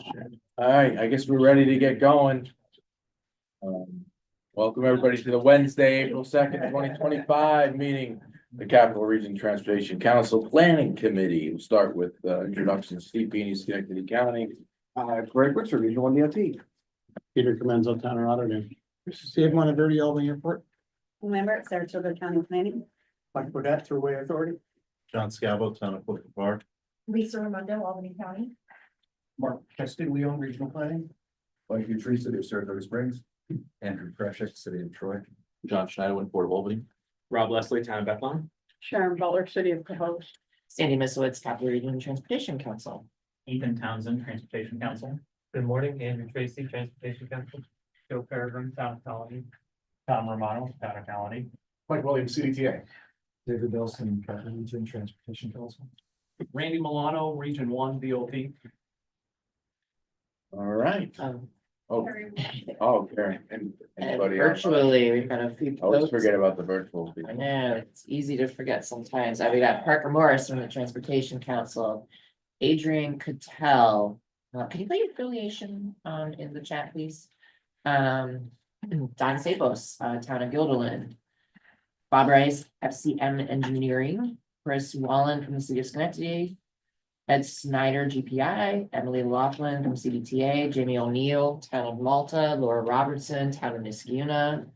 All right, I guess we're ready to get going. Welcome everybody to the Wednesday, April 2nd, 2025 meeting, the Capital Region Transportation Council Planning Committee. We'll start with introductions. Steve Beanie, Schenectady County. Greg Witcher, Regional One DOT. Peter Comenzo, Town of Rotterdam. Steve Monadirty, Albany Airport. Member, Saratoga County Planning. Mike Bodett, Thruway Authority. John Scavo, Town of Clifton Park. Lisa Raimondo, Albany County. Mark Castiglione, Regional Planning. Mike Utri, City of Saratoga Springs. Andrew Kreshek, City of Troy. John Schneider, Port of Albany. Rob Leslie, Town of Bethlehem. Sharon Butler, City of Cohoes. Sandy Misowitz, Capital Region Transportation Council. Ethan Townsend, Transportation Council. Good morning, Andrew Tracy, Transportation Council. Joe Peregrine, Town of Colony. Tom Romano, Town of Colony. Mike Williams, CDTA. David Nelson, Region Transportation Council. Randy Milano, Region One, DOT. All right. Um, Karen, and and anybody else? virtually, we've got a few. I always folks. forget about the virtual I people. know, it's easy to forget sometimes. We got Parker Morris from the Transportation Council. Adrian Cattell, can you put your affiliation in the chat, please? Don Sapos, Town of Guilderland. Bob Rice, FCM Engineering. Chris Wallen from the City of Schenectady. Ed Snyder, GPI, Emily Laughlin from CDTA, Jamie O'Neill, Town of Malta, Laura Robertson, Town of Niskayuna.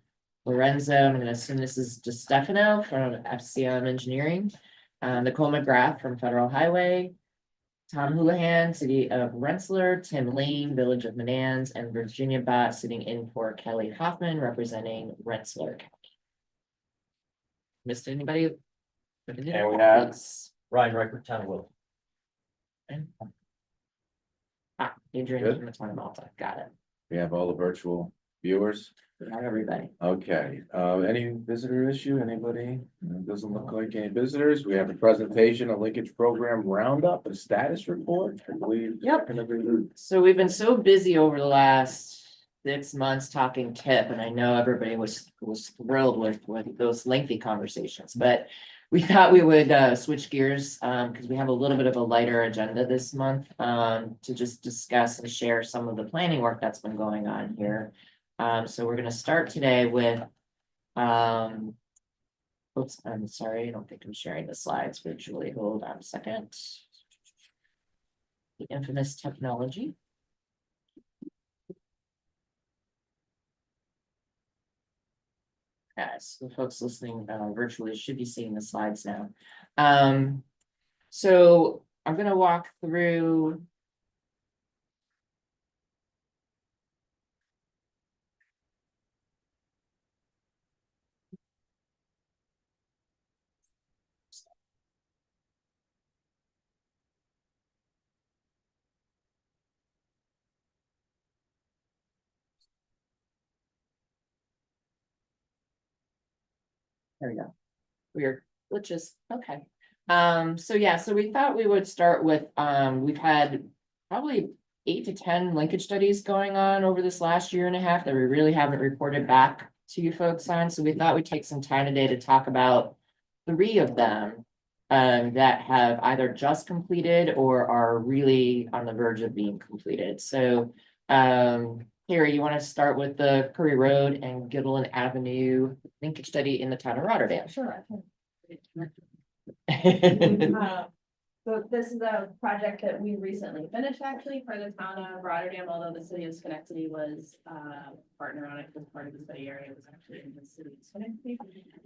Lorenzo, I'm gonna assume this is DeStefano from FCM Engineering. Nicole McGrath from Federal Highway. Tom Houlihan, City of Rensselaer, Tim Lane, Village of Manans, and Virginia Bott sitting in for Kelly Hoffman, representing Rensselaer County. Missed anybody? And we have- Ryan Reichert, Town of Will. Adrian Good. from the Town of Malta, got it. We have all the virtual viewers. We have everybody. Okay, any visitor issue, anybody? Doesn't look like any visitors. We have a presentation, a linkage program roundup, a status report, I believe. Yep. So we've been so busy over the last 6 months talking TIP, and I know everybody was thrilled with those lengthy conversations, but we thought we would switch gears because we have a little bit of a lighter agenda this month to just discuss and share some of the planning work that's been going on here. So we're gonna start today with oops, I'm sorry, I don't think I'm sharing the slides virtually. Hold on a second. The infamous technology. Yes, the folks listening virtually should be seeing the slides now. So I'm gonna walk through. There we go. Weird glitches. Okay. So yeah, so we thought we would start with, we've had probably 8 to 10 linkage studies going on over this last year and a half that we really haven't reported back to you folks on. So we thought we'd take some time today to talk about 3 of them that have either just completed or are really on the verge of being completed. So Carrie, you want to start with the Curry Road and Gittleton Avenue linkage study in the town of Rotterdam? Sure. Yeah, So this is a project that we recently finished actually for the town of Rotterdam, although the city of Schenectady was partner on it because part of the study area was actually in the city of Schenectady.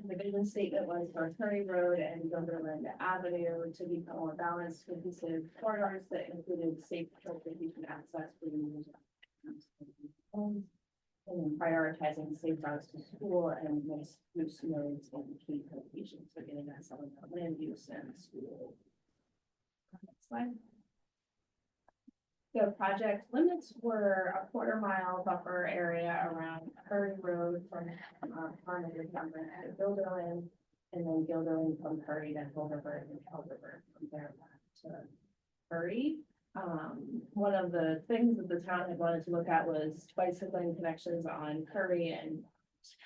The vision statement was for Curry Road and Guilderland Avenue to become more balanced, cohesive corridors that included safe transportation access for users. And then prioritizing safe routes to school and mixed use nodes and key locations, so getting that some of the land use and school. Next slide. The project limits were a 1/4 mile buffer area around Curry Road from Carnegie to Guilderland, and then Guilderland from Curry to Hill River and Hill River from there back to Curry. One of the things that the town had wanted to look at was bicycling connections on Curry, and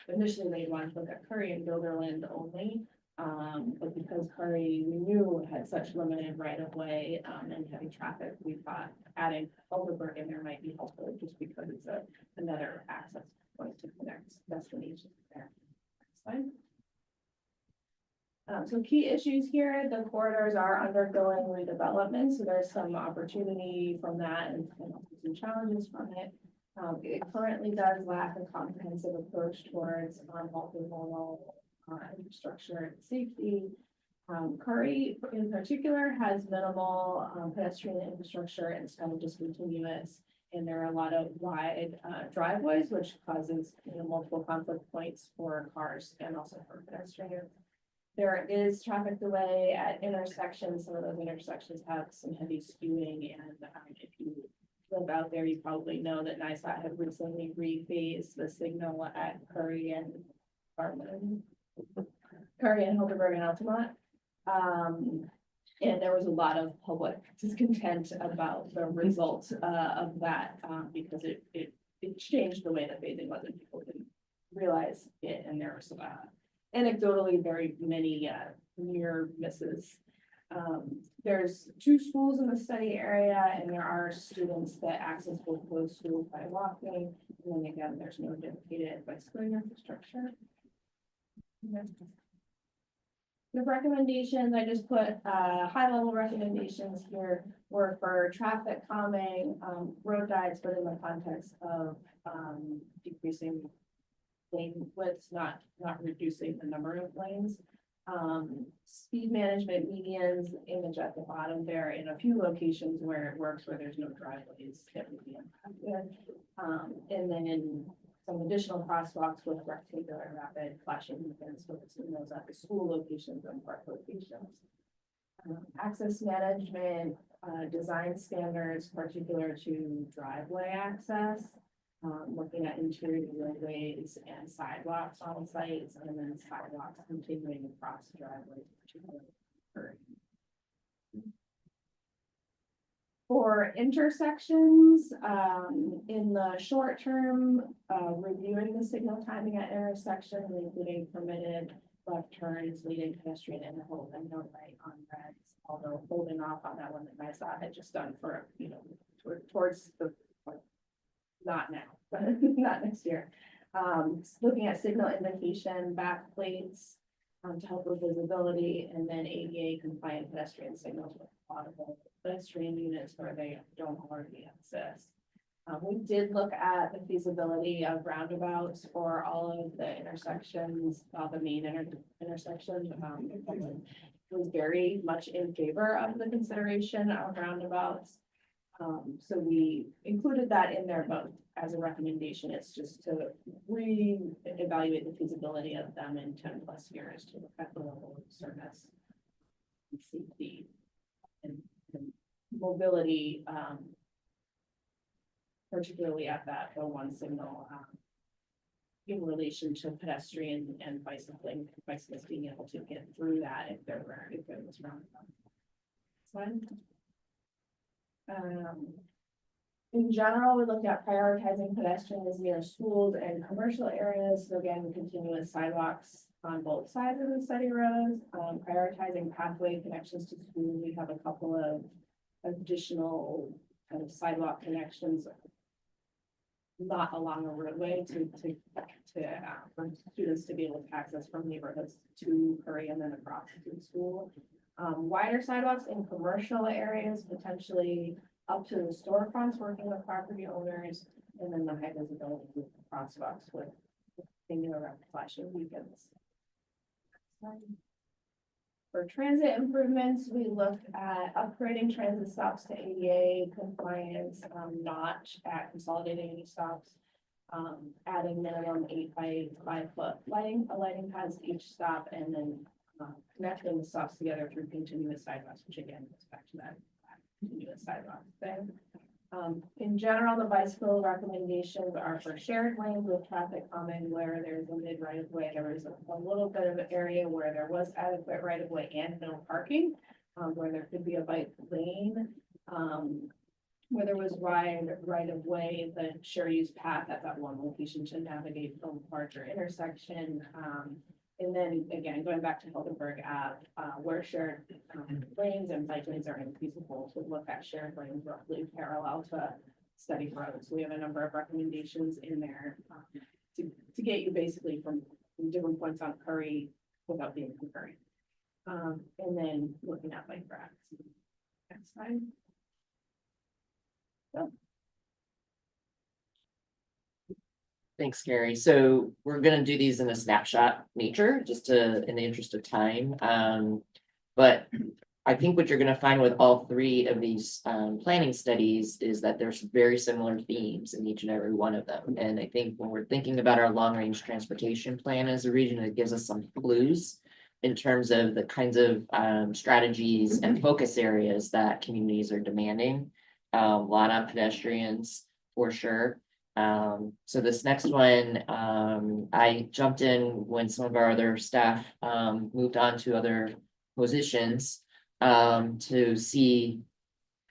initially they wanted to look at Curry and Guilderland only. But because Curry, we knew had such limited right of way, and heavy traffic, we thought adding Oldenburg in there might be helpful, just because it's another access point to connect destinations there. Next slide. So key issues here, the corridors are undergoing redevelopment, so there's some opportunity from that and some challenges from it. It currently does lack a comprehensive approach towards multimodal infrastructure and safety. Curry in particular has minimal pedestrian infrastructure and it's kind of discontinuous. And there are a lot of wide driveways, which causes multiple conflict points for cars and also for pedestrians. There is traffic delay at intersections. Some of those intersections have some heavy skewing, and if you live out there, you probably know that NISA had recently rephased the signal at Curry and Hildeberg and Altamont. And there was a lot of public discontent about the result of that because it changed the way that phasing was, and people didn't realize it, and there was anecdotally very many near misses. There's 2 schools in the study area, and there are students that access both those schools by walking. And then again, there's no dedicated bicycling infrastructure. The recommendations, I just put high-level recommendations here were for traffic calming, road diets, but in the context of decreasing lane widths, not reducing the number of lanes. Speed management medians, image at the bottom there in a few locations where it works, where there's no driveways that would be impacted. And then some additional crosswalks with rectangular rapid flashing beacons, focusing those at the school locations and park locations. Access management, design standards particular to driveway access. Looking at interior roadways and sidewalks on sites, and then sidewalks continuing across the driveway. For intersections, in the short term, reviewing the signal timing at intersections, including permitted left turns, leading pedestrian and hold and no right on reds, although holding off on that one that I saw had just done for, towards the not now, but not next year. Looking at signal indication, back plates to help with visibility, and then ADA compliant pedestrian signals with audible pedestrian units where they don't already exist. We did look at the feasibility of roundabouts for all of the intersections, all the main intersections. It was very much in favor of the consideration of roundabouts. So we included that in there, but as a recommendation, it's just to re-evaluate the feasibility of them in 10+ years to look at the level of service, and safety, and mobility, particularly at that one signal in relation to pedestrian and bicyclists being able to get through that if there was roundabout. In general, we looked at prioritizing pedestrians near schools and commercial areas. So again, continuous sidewalks on both sides of the study roads, prioritizing pathway connections to schools. We have a couple of additional kind of sidewalk connections, not along a roadway for students to be able to access from neighborhoods to Curry and then across to school. Wider sidewalks in commercial areas, potentially up to the storefronts, working with property owners, and then the high visibility crosswalks with singular rapid flashing beacons. For transit improvements, we looked at upgrading transit stops to ADA compliance, not at consolidating any stops, adding minimum 8 by 5 foot lighting pads to each stop, and then connecting the stops together through continuous sidewalks, which again goes back to that continuous sidewalk thing. In general, the bicycle recommendations are for shared lanes with traffic calming where there's a mid right of way. There was a little bit of an area where there was adequate right of way and no parking, where there could be a bike lane. Where there was wide right of way, the share use path at that one location to navigate the larger intersection. And then again, going back to Hildenberg Ave, where shared lanes and bike lanes are infeasible to look at shared lanes roughly parallel to study roads. We have a number of recommendations in there to get you basically from different points on Curry without being concurrent. And then looking at bike racks. Next time. Thanks, Gary. So we're gonna do these in a snapshot nature, just in the interest of time. But I think what you're gonna find with all three of these planning studies is that there's very similar themes in each and every one of them. And I think when we're thinking about our long-range transportation plan as a region, it gives us some clues in terms of the kinds of strategies and focus areas that communities are demanding. A lot on pedestrians, for sure. So this next one, I jumped in when some of our other staff moved on to other positions to see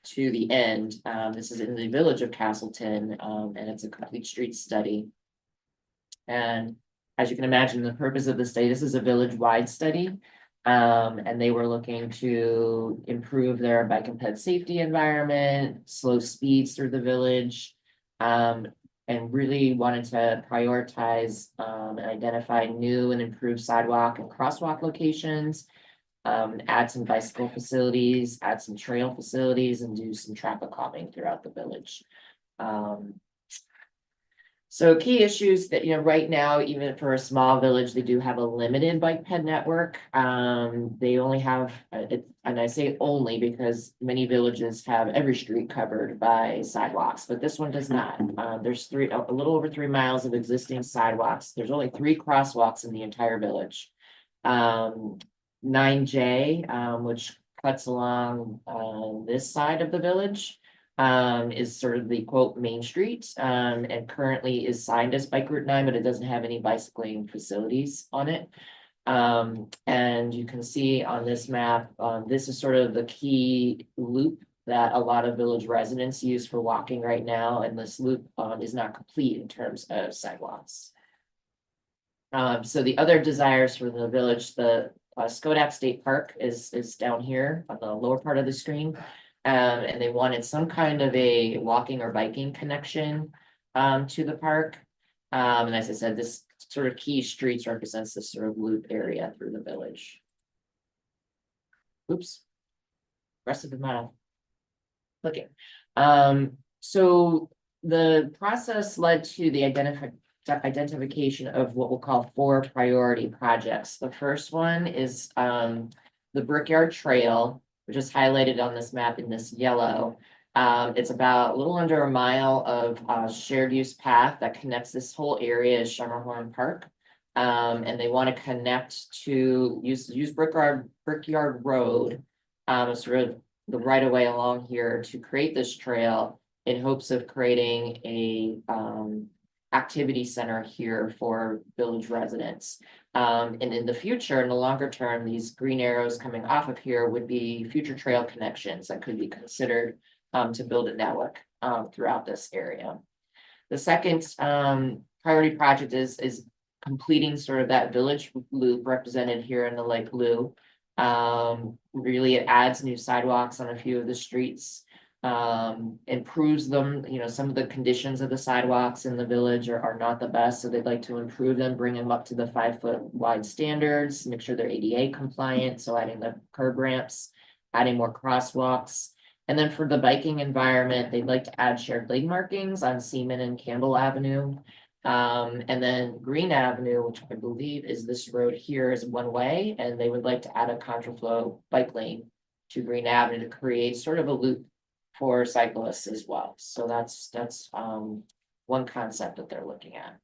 to the end. This is in the village of Castleton, and it's a complete street study. And as you can imagine, the purpose of the study, this is a village-wide study. And they were looking to improve their bike and ped safety environment, slow speeds through the village. And really wanted to prioritize and identify new and improved sidewalk and crosswalk locations. Add some bicycle facilities, add some trail facilities, and do some traffic calming throughout the village. So key issues that, right now, even for a small village, they do have a limited bike ped network. They only have, and I say only because many villages have every street covered by sidewalks, but this one does not. There's a little over 3 miles of existing sidewalks. There's only 3 crosswalks in the entire village. 9J, which cuts along this side of the village. Is sort of the quote main street, and currently is signed as Bike Route 9, but it doesn't have any bicycling facilities on it. And you can see on this map, this is sort of the key loop that a lot of village residents use for walking right now, and this loop is not complete in terms of sidewalks. So the other desires for the village, the Skodak State Park is down here on the lower part of the screen. And they wanted some kind of a walking or biking connection to the park. And as I said, this sort of key streets represents this sort of loop area through the village. Oops. Rest of the map. Okay. So the process led to the identification of what we'll call 4 priority projects. The first one is the Brickyard Trail, which is highlighted on this map in this yellow. It's about a little under a mile of shared use path that connects this whole area as Schermerhorn Park. And they want to connect to use Brickyard Road, sort of the right of way along here to create this trail in hopes of creating a activity center here for village residents. And in the future, in the longer term, these green arrows coming off of here would be future trail connections that could be considered to build a network throughout this area. The second priority project is completing sort of that village loop represented here in the light blue. Really, it adds new sidewalks on a few of the streets. Improves them, some of the conditions of the sidewalks in the village are not the best, so they'd like to improve them, bring them up to the 5-foot wide standards, make sure they're ADA compliant, so adding the curb ramps, adding more crosswalks. And then for the biking environment, they'd like to add shared lane markings on Seaman and Campbell Avenue. And then Green Avenue, which I believe is this road here, is one way, and they would like to add a contraflow bike lane to Green Avenue to create sort of a loop for cyclists as well. So that's one concept that they're looking at.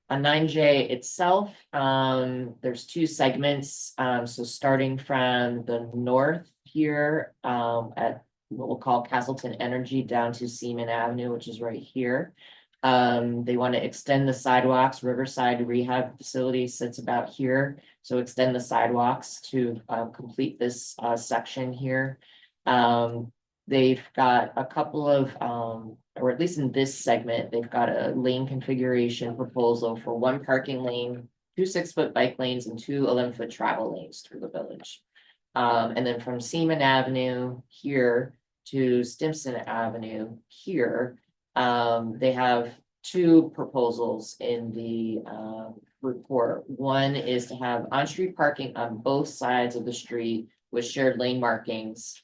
On 9J itself, there's 2 segments. So starting from the north here at what we'll call Castleton Energy down to Seaman Avenue, which is right here. They want to extend the sidewalks. Riverside Rehab Facility sits about here. So extend the sidewalks to complete this section here. They've got a couple of, or at least in this segment, they've got a lane configuration proposal for one parking lane, two 6-foot bike lanes and two 11-foot travel lanes through the village. And then from Seaman Avenue here to Stimson Avenue here, they have two proposals in the report. One is to have on-street parking on both sides of the street with shared lane markings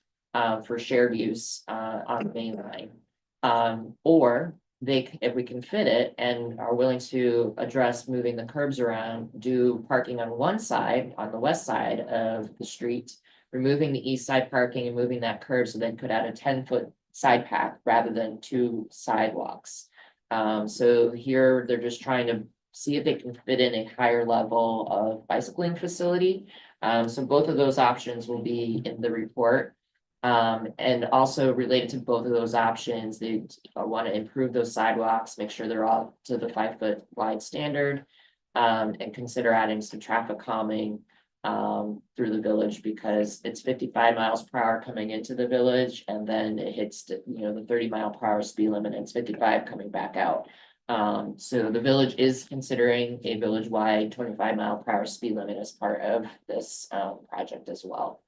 for shared use on the main line. Or if we can fit it and are willing to address moving the curbs around, do parking on one side, on the west side of the street, removing the east side parking and moving that curb, so then could add a 10-foot side path rather than two sidewalks. So here they're just trying to see if they can fit in a higher level of bicycling facility. So both of those options will be in the report. And also related to both of those options, they want to improve those sidewalks, make sure they're all to the 5-foot wide standard. And consider adding some traffic calming through the village, because it's 55 miles per hour coming into the village, and then it hits the 30-mile-per-hour speed limit, and it's 55 coming back out. So the village is considering a village-wide 25-mile-per-hour speed limit as part of this project as well.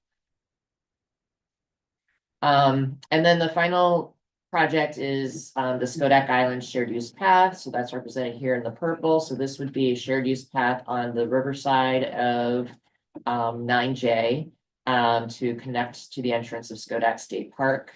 And then the final project is the Skodak Island shared use path. So that's represented here in the purple. So this would be a shared use path on the riverside of 9J to connect to the entrance of Skodak State Park.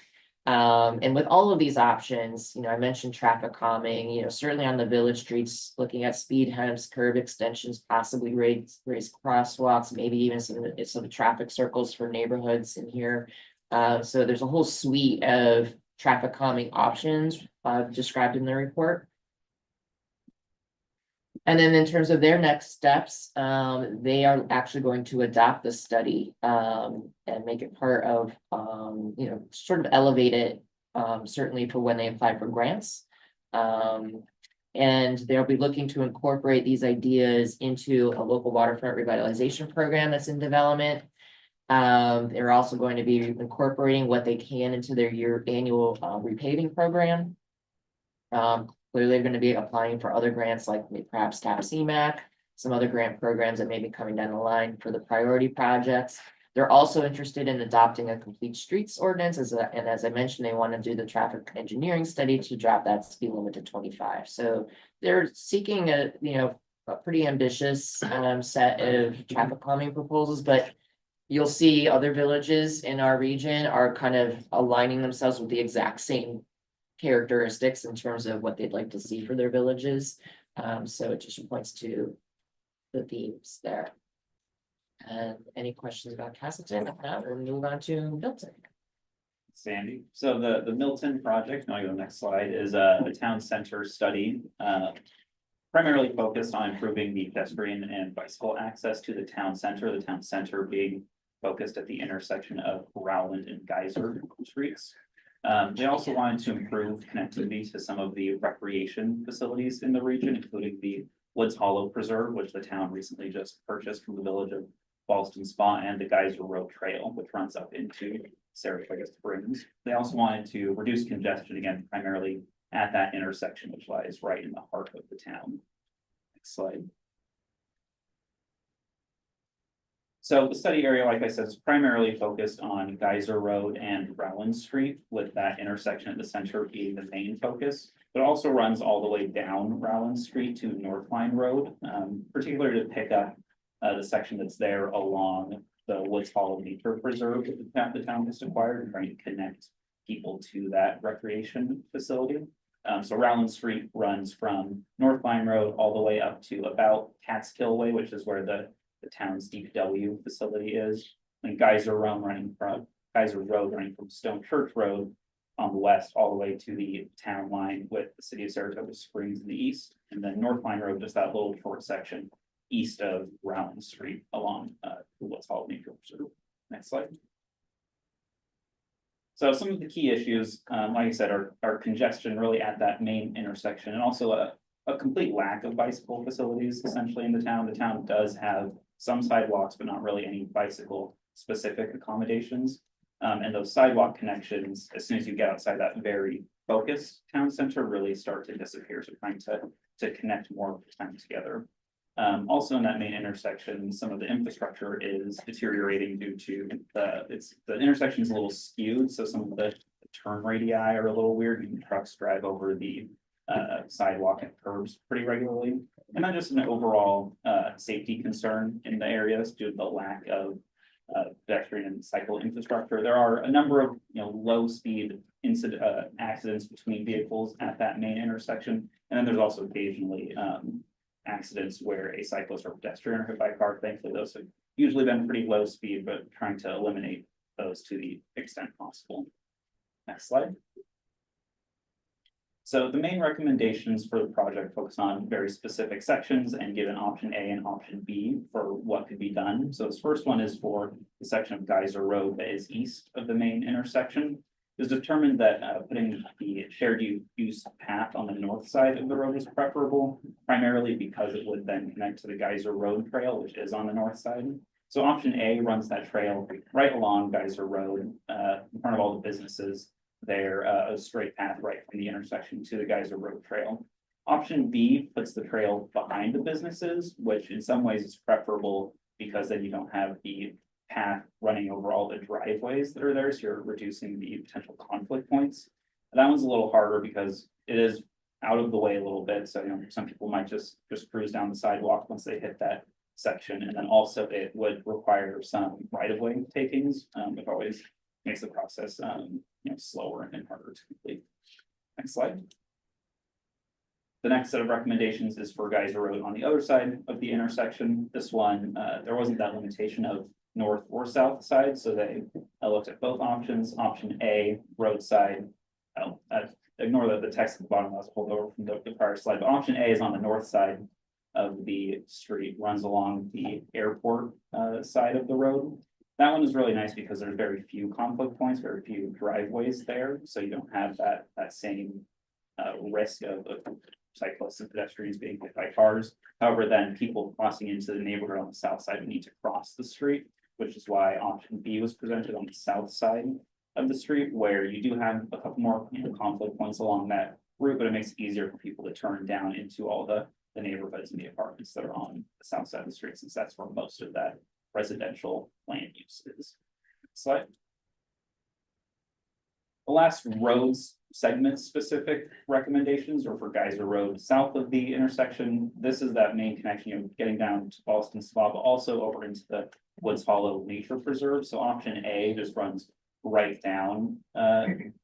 And with all of these options, I mentioned traffic calming, certainly on the village streets, looking at speed humps, curb extensions, possibly raised crosswalks, maybe even some traffic circles for neighborhoods in here. So there's a whole suite of traffic calming options described in the report. And then in terms of their next steps, they are actually going to adopt the study and make it part of, sort of elevate it, certainly for when they apply for grants. And they'll be looking to incorporate these ideas into a local waterfront revitalization program that's in development. They're also going to be incorporating what they can into their annual repaving program. Clearly, they're going to be applying for other grants like perhaps TAP CMAC, some other grant programs that may be coming down the line for the priority projects. They're also interested in adopting a complete streets ordinance, and as I mentioned, they want to do the traffic engineering study to drop that speed limit to 25. So they're seeking a pretty ambitious set of traffic calming proposals, but you'll see other villages in our region are kind of aligning themselves with the exact same characteristics in terms of what they'd like to see for their villages. So it just points to the themes there. And any questions about Castleton? If not, we'll move on to Milton. Sandy. So the Milton project, now I go to the next slide, is a town center study. Primarily focused on improving the pedestrian and bicycle access to the town center being focused at the intersection of Rowland and Geyser streets. They also wanted to improve connectivity to some of the recreation facilities in the region, including the Woods Hollow Preserve, which the town recently just purchased from the village of Ballston Spa, and the Geyser Road Trail, which runs up into Saratoga Springs. They also wanted to reduce congestion, again, primarily at that intersection, which lies right in the heart of the town. Next slide. So the study area, like I said, is primarily focused on Geyser Road and Rowland Street, with that intersection at the center being the main focus. But it also runs all the way down Rowland Street to North Line Road, particularly to pick up the section that's there along the Woods Hollow Nature Preserve that the town has acquired, and trying to connect people to that recreation facility. So Rowland Street runs from North Line Road all the way up to about Catskill Way, which is where the town's DPW facility is. And Geyser Road running from Stone Church Road on the west all the way to the town line with the city of Saratoga Springs in the east. And then North Line Road, just that little short section east of Rowland Street along what's called Nature Preserve. Next slide. So some of the key issues, like I said, are congestion really at that main intersection, and also a complete lack of bicycle facilities essentially in the town. The town does have some sidewalks, but not really any bicycle specific accommodations. And those sidewalk connections, as soon as you get outside that very focused town center, really start to disappear. So trying to connect more of the time together. Also in that main intersection, some of the infrastructure is deteriorating due to the intersection is a little skewed, so some of the turn radii are a little weird, and trucks drive over the sidewalk and curbs pretty regularly. And then just an overall safety concern in the areas due to the lack of pedestrian and cycle infrastructure. There are a number of, low speed incident accidents between vehicles at that main intersection. And then there's also occasionally accidents where a cyclist or pedestrian are hit by a car. Thankfully, those have usually been pretty low speed, but trying to eliminate those to the extent possible. Next slide. So the main recommendations for the project focus on very specific sections and give an option A and option B for what could be done. So this first one is for the section of Geyser Road that is east of the main intersection. It was determined that putting the shared use path on the north side of the road is preferable, primarily because it would then connect to the Geyser Road Trail, which is on the north side. So option A runs that trail right along Geyser Road, in front of all the businesses there, a straight path right from the intersection to the Geyser Road Trail. Option B puts the trail behind the businesses, which in some ways is preferable because then you don't have the path running over all the driveways that are there, so you're reducing the potential conflict points. That one's a little harder because it is out of the way a little bit, so some people might just cruise down the sidewalk once they hit that section, and then also it would require some right-of-way takings, which always makes the process slower and harder to complete. Next slide. The next set of recommendations is for Geyser Road on the other side of the intersection. This one, there wasn't that limitation of north or south side, so they looked at both options. Option A, roadside. Ignore the text at the bottom, that was pulled over from the prior slide, but option A is on the north side of the street, runs along the airport side of the road. That one is really nice because there's very few conflict points, very few driveways there, so you don't have that same risk of cyclists and pedestrians being hit by cars. However, then people crossing into the neighborhood on the south side would need to cross the street, which is why option B was presented on the south side of the street, where you do have a couple more conflict points along that route, but it makes it easier for people to turn down into all the neighborhoods and the apartments that are on the south side of the street, since that's where most of that residential land use is. Slide. The last roads segment specific recommendations are for Geyser Road south of the intersection. This is that main connection, getting down to Boston Spa, but also over into the Woods Hollow Nature Preserve. So option A just runs right down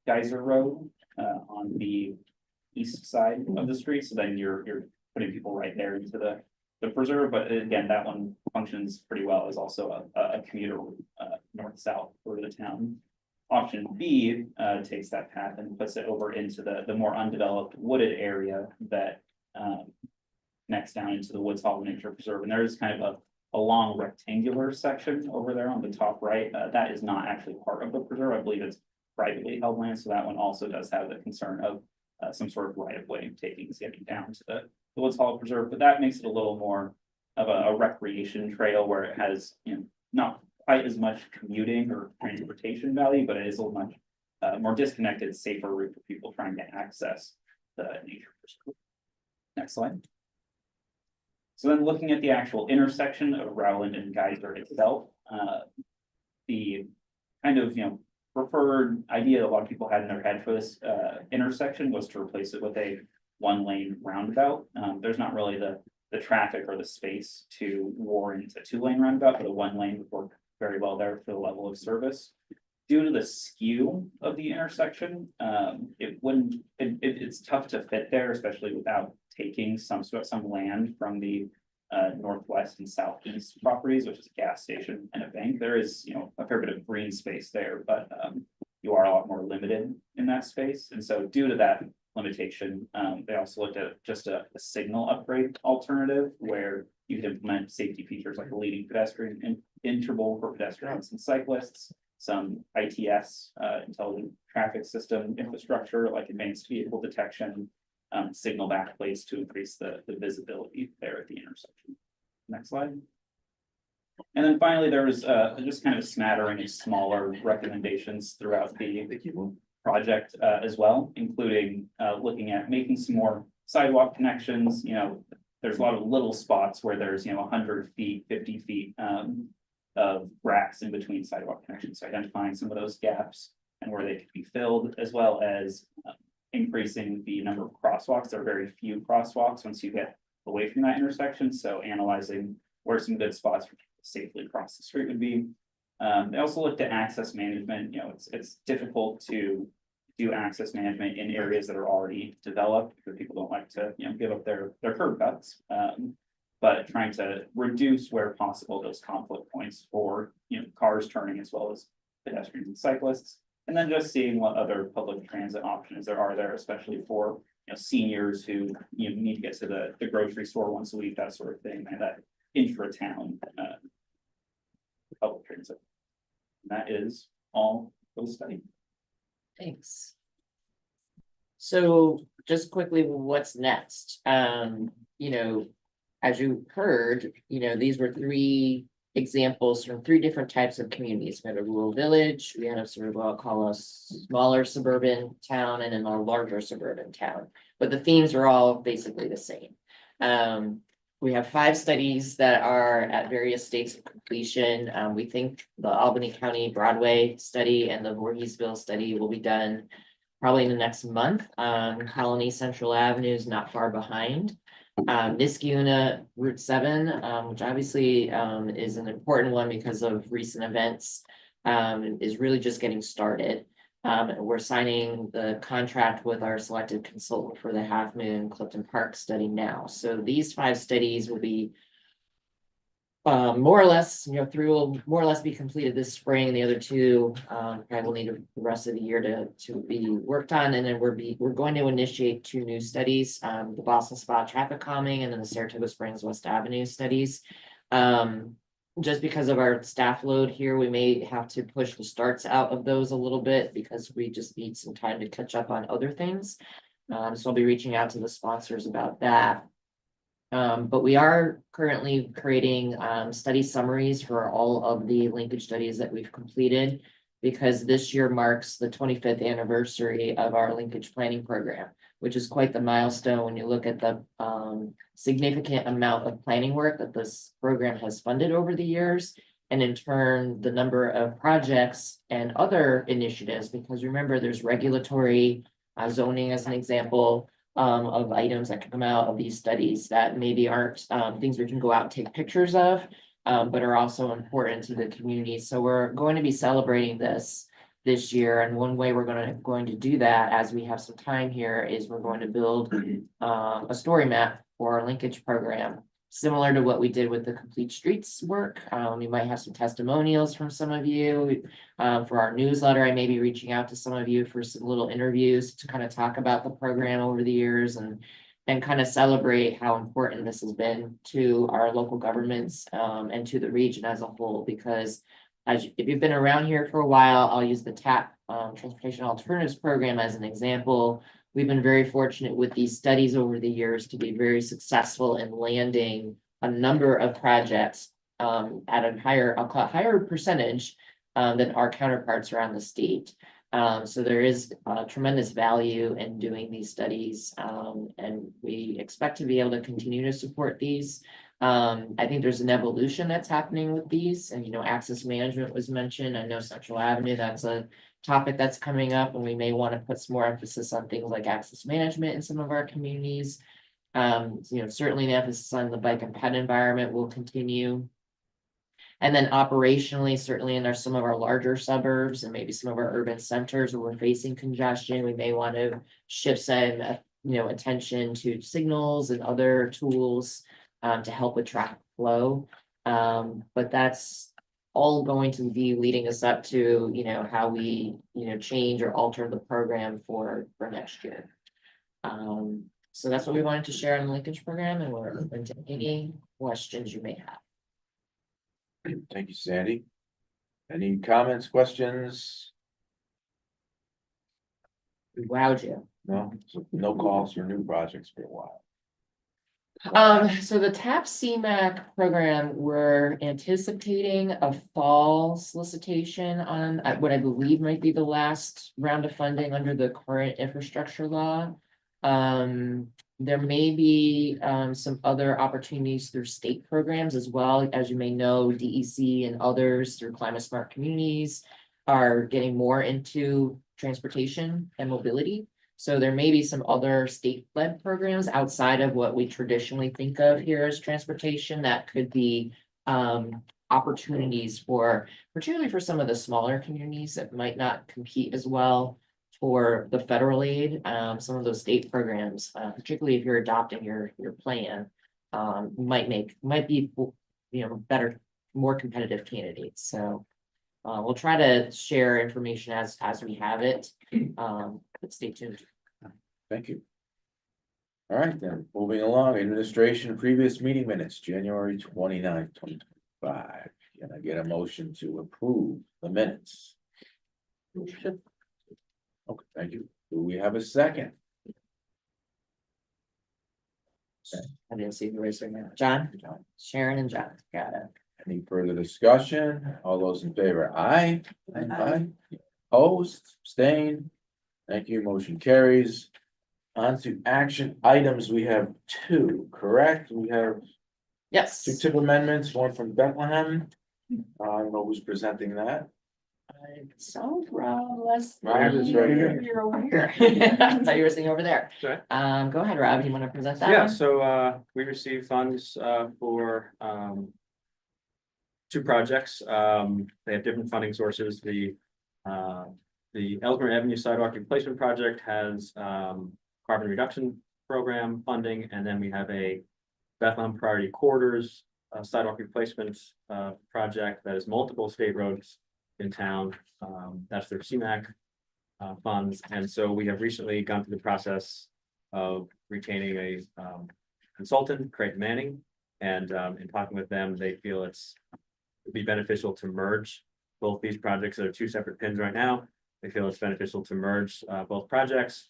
Geyser Road on the east side of the street. So then you're putting people right there into the preserve, but again, that one functions pretty well as also a commuter north-south for the town. Option B takes that path and puts it over into the more undeveloped wooded area that connects down into the Woods Hollow Nature Preserve. And there's kind of a long rectangular section over there on the top right. That is not actually part of the preserve. I believe it's privately held land, so that one also does have the concern of some sort of right-of-way takings getting down to the Woods Hollow Preserve, but that makes it a little more of a recreation trail where it has, not quite as much commuting or transportation value, but it is a much more disconnected, safer route for people trying to access the nature preserve. Next slide. So then looking at the actual intersection of Rowland and Geyser itself, the kind of, preferred idea that a lot of people had in their head for this intersection was to replace it with a one-lane roundabout. There's not really the traffic or the space to warrant a two-lane roundabout, but a one-lane would work very well there for the level of service. Due to the skew of the intersection, it's tough to fit there, especially without taking some land from the northwest and southeast properties, which is a gas station and a bank. There is, a fair bit of green space there, but you are a lot more limited in that space. And so due to that limitation, they also looked at just a signal upgrade alternative where you could implement safety features like a leading pedestrian interval for pedestrians and cyclists, some ITS, intelligent traffic system infrastructure like advanced vehicle detection, signal backplates to increase the visibility there at the intersection. Next slide. And then finally, there was just kind of a smattering of smaller recommendations throughout the project as well, including looking at making some more sidewalk connections, there's a lot of little spots where there's, 100 feet, 50 feet of grass in between sidewalk connections, so identifying some of those gaps and where they could be filled, as well as increasing the number of crosswalks. There are very few crosswalks once you get away from that intersection, so analyzing where some good spots for people to safely cross the street would be. They also looked at access management. It's difficult to do access management in areas that are already developed, because people don't like to, give up their curb cuts. But trying to reduce where possible those conflict points for, cars turning as well as pedestrians and cyclists. And then just seeing what other public transit options there are there, especially for, seniors who, need to get to the grocery store once a week, that sort of thing, and that intra-town public transit. That is all for the study. Thanks. So just quickly, what's next? As you heard, these were 3 examples from 3 different types of communities. We had a rural village, we had a sort of what I'll call a smaller suburban town, and then a larger suburban town. But the themes are all basically the same. We have 5 studies that are at various states of completion. We think the Albany County Broadway study and the Voorheesville study will be done probably in the next month. Colony Central Avenue is not far behind. Niskayuna Route 7, which obviously is an important one because of recent events, is really just getting started. We're signing the contract with our selected consultant for the Half Moon Clifton Park study now. So these 5 studies will be more or less, will more or less be completed this spring. The other 2 probably will need the rest of the year to be worked on. And then we're going to initiate 2 new studies, the Boston Spa traffic calming and then the Saratoga Springs West Avenue studies. Just because of our staff load here, we may have to push the starts out of those a little bit because we just need some time to catch up on other things. So I'll be reaching out to the sponsors about that. But we are currently creating study summaries for all of the linkage studies that we've completed, because this year marks the 25th anniversary of our linkage planning program, which is quite the milestone when you look at the significant amount of planning work that this program has funded over the years, and in turn, the number of projects and other initiatives, because remember, there's regulatory zoning as an example of items that can come out of these studies that maybe aren't things we can go out and take pictures of, but are also important to the community. So we're going to be celebrating this year, and one way we're going to do that, as we have some time here, is we're going to build a story map for our linkage program, similar to what we did with the Complete Streets work. We might have some testimonials from some of you for our newsletter. I may be reaching out to some of you for some little interviews to kind of talk about the program over the years and kind of celebrate how important this has been to our local governments and to the region as a whole. Because if you've been around here for a while, I'll use the TAP Transportation Alternatives Program as an example. We've been very fortunate with these studies over the years to be very successful in landing a number of projects at a higher, I'll call it higher percentage than our counterparts around the state. So there is tremendous value in doing these studies, and we expect to be able to continue to support these. I think there's an evolution that's happening with these, and access management was mentioned. I know Central Avenue, that's a topic that's coming up, and we may want to put some more emphasis on things like access management in some of our communities. Certainly the emphasis on the bike and ped environment will continue. And then operationally, certainly in some of our larger suburbs and maybe some of our urban centers where we're facing congestion, we may want to shift some attention to signals and other tools to help with traffic flow. But that's all going to be leading us up to how we change or alter the program for next year. So that's what we wanted to share on the linkage program, and we're open to any questions you may have. Thank you, Sandy. Any comments, questions? We wowed you. No, so no calls for new projects for a while. So the TAP CMAC program, we're anticipating a fall solicitation on what I believe might be the last round of funding under the current infrastructure law. There may be some other opportunities through state programs as well. As you may know, DEC and others through Climate Smart Communities are getting more into transportation and mobility. So there may be some other state-led programs outside of what we traditionally think of here as transportation that could be opportunities for, particularly for some of the smaller communities that might not compete as well for the federal aid, some of those state programs, particularly if you're adopting your plan, might be, better, more competitive candidates. So we'll try to share information as we have it. But stay tuned. Thank you. All right, then, moving along, administration previous meeting minutes, January 29th, 2025. Can I get a motion to approve the minutes? Okay, thank you. Do we have a second? I didn't see the raise right now. John, Sharon and John, got it. Any further discussion? All those in favor, aye? Aye. Opposed, abstained? Thank you, motion carries. On to action items, we have two, correct? We have Yes. two tip amendments, one from Bethlehem. I don't know who's presenting that. So, Rob, let's. Rob is right here. You're over here. I thought you were sitting over there. Sorry? Go ahead, Rob, you wanna present that? Yeah, one? so we received funds for two projects. They have different funding sources. The Ellesmere Avenue Sidewalk Replacement Project has carbon reduction program funding, and then we have a Bethlehem Priority Corridors sidewalk replacement project that is multiple state roads in town. That's their CMAC funds, and so we have recently gone through the process of retaining a consultant, Creighton Manning, and in talking with them, they feel it'd be beneficial to merge both these projects that are two separate pins right now. They feel it's beneficial to merge both projects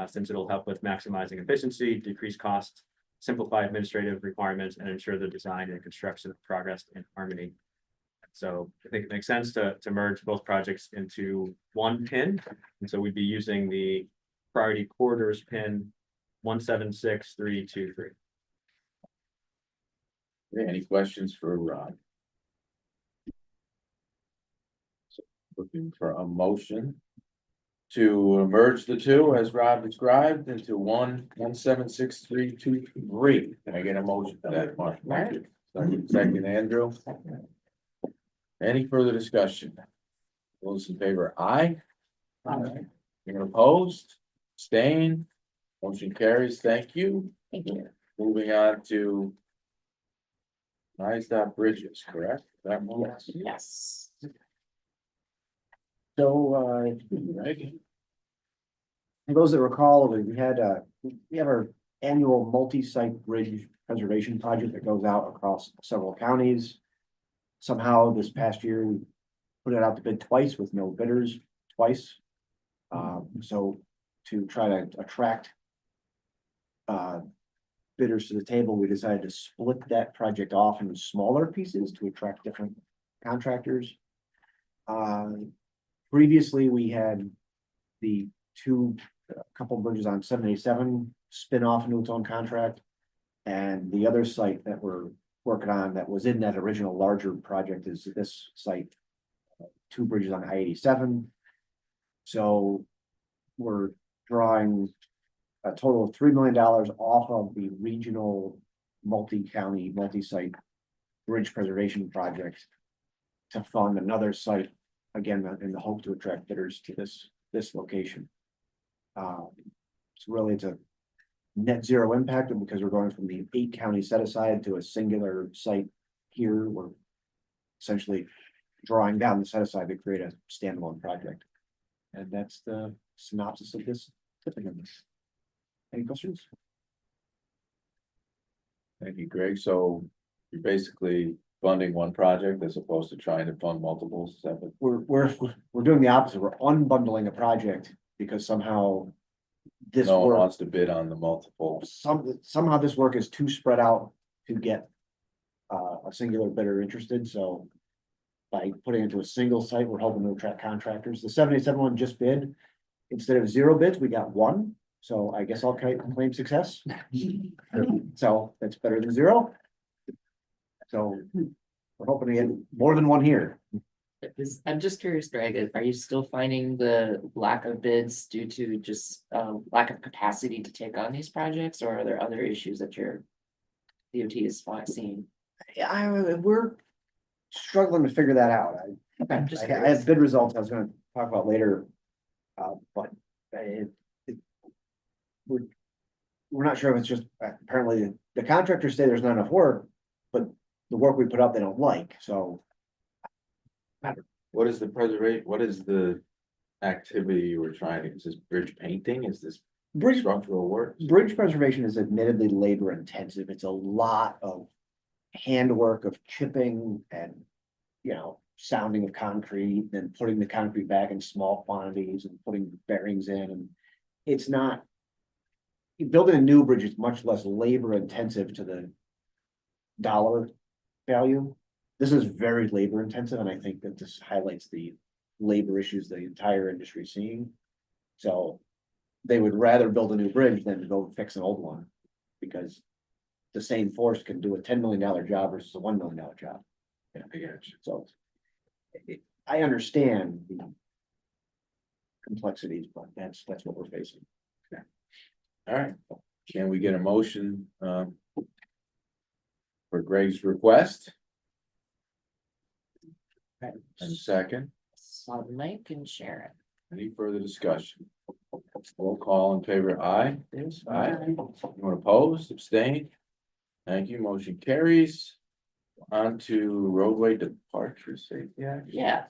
since it'll help with maximizing efficiency, decrease costs, simplify administrative requirements, and ensure the design and construction progress in harmony. So I think it makes sense to merge both projects into one pin. And so we'd be using the Priority Corridors pin 176323. Any questions for Rob? So, looking for a motion to merge the two, as Rob described, into 176323. Can I get a motion for that, Mark? Thank you. Second, Andrew. Any further discussion? Those in favor, aye? Aye. Anyone opposed? Abstained? Motion carries. Thank you. Thank you. Moving on to NISDOT bridges, correct? That one? Yes. So, Right. for those that recall, we have our annual multi-site bridge preservation project that goes out across several counties. Somehow this past year, we put it out to bid twice with no bidders twice. So to try to attract bidders to the table, we decided to split that project off into smaller pieces to attract different contractors. Previously, we had the couple bridges on 787 spin off into its own contract. And the other site that we're working on that was in that original larger project is this site. Two bridges on I-87. So we're drawing a total of $3 million off of the regional multi-county, multi-site bridge preservation project to fund another site, again, in the hope to attract bidders to this location. So really it's a net zero impact, and because we're going from the 8 county set aside to a singular site here, we're essentially drawing down the set aside to create a standalone project. And that's the synopsis of this tipping of this. Any questions? Thank you, Greg. So you're basically funding one project as opposed to trying to fund multiples. Is that what- We're doing the opposite. We're unbundling a project because somehow this No one work, wants to bid on the multiple. somehow this work is too spread out to get a singular bidder interested, so by putting it into a single site, we're hoping to attract contractors. The 787 one just bid. Instead of 0 bids, we got 1, so I guess I'll claim success. So that's better than 0. So we're hoping to get more than 1 here. I'm just curious, Greg, are you still finding the lack of bids due to just lack of capacity to take on these projects, or are there other issues that your DOT is seeing? Yeah, we're struggling to figure that out. Okay, I'm just I curious. have bid results I was gonna talk about later. But we're not sure if it's just, apparently the contractors say there's not enough work, but the work we put up, they don't like, so. What is the preservation, what is the activity you were trying to, is this bridge painting? Is this Bridge, structural work? bridge preservation is admittedly labor intensive. It's a lot of handwork of chipping and, sounding of concrete, then putting the concrete back in small quantities and putting bearings in, and it's not. Building a new bridge is much less labor intensive to the dollar value. This is very labor intensive, and I think that this highlights the labor issues the entire industry is seeing. So they would rather build a new bridge than go fix an old one, because the same force can do a $10 million job versus a $1 million job. Yeah, I got you. So I understand the complexities, but that's what we're facing. All right, can we get a motion, for Greg's request? And second, So Mike and Sharon. any further discussion? Roll call in favor, aye? Aye. Anyone opposed, abstain? Thank you, motion carries. On to roadway departure safety act. Yeah,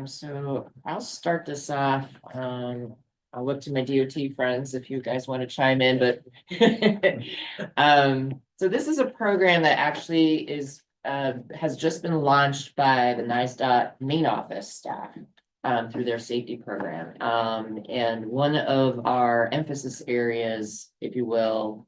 so I'll start this off. I'll look to my DOT friends if you guys want to chime in, but so this is a program that actually is has just been launched by the NISDOT main office staff through their safety program. And one of our emphasis areas, if you will,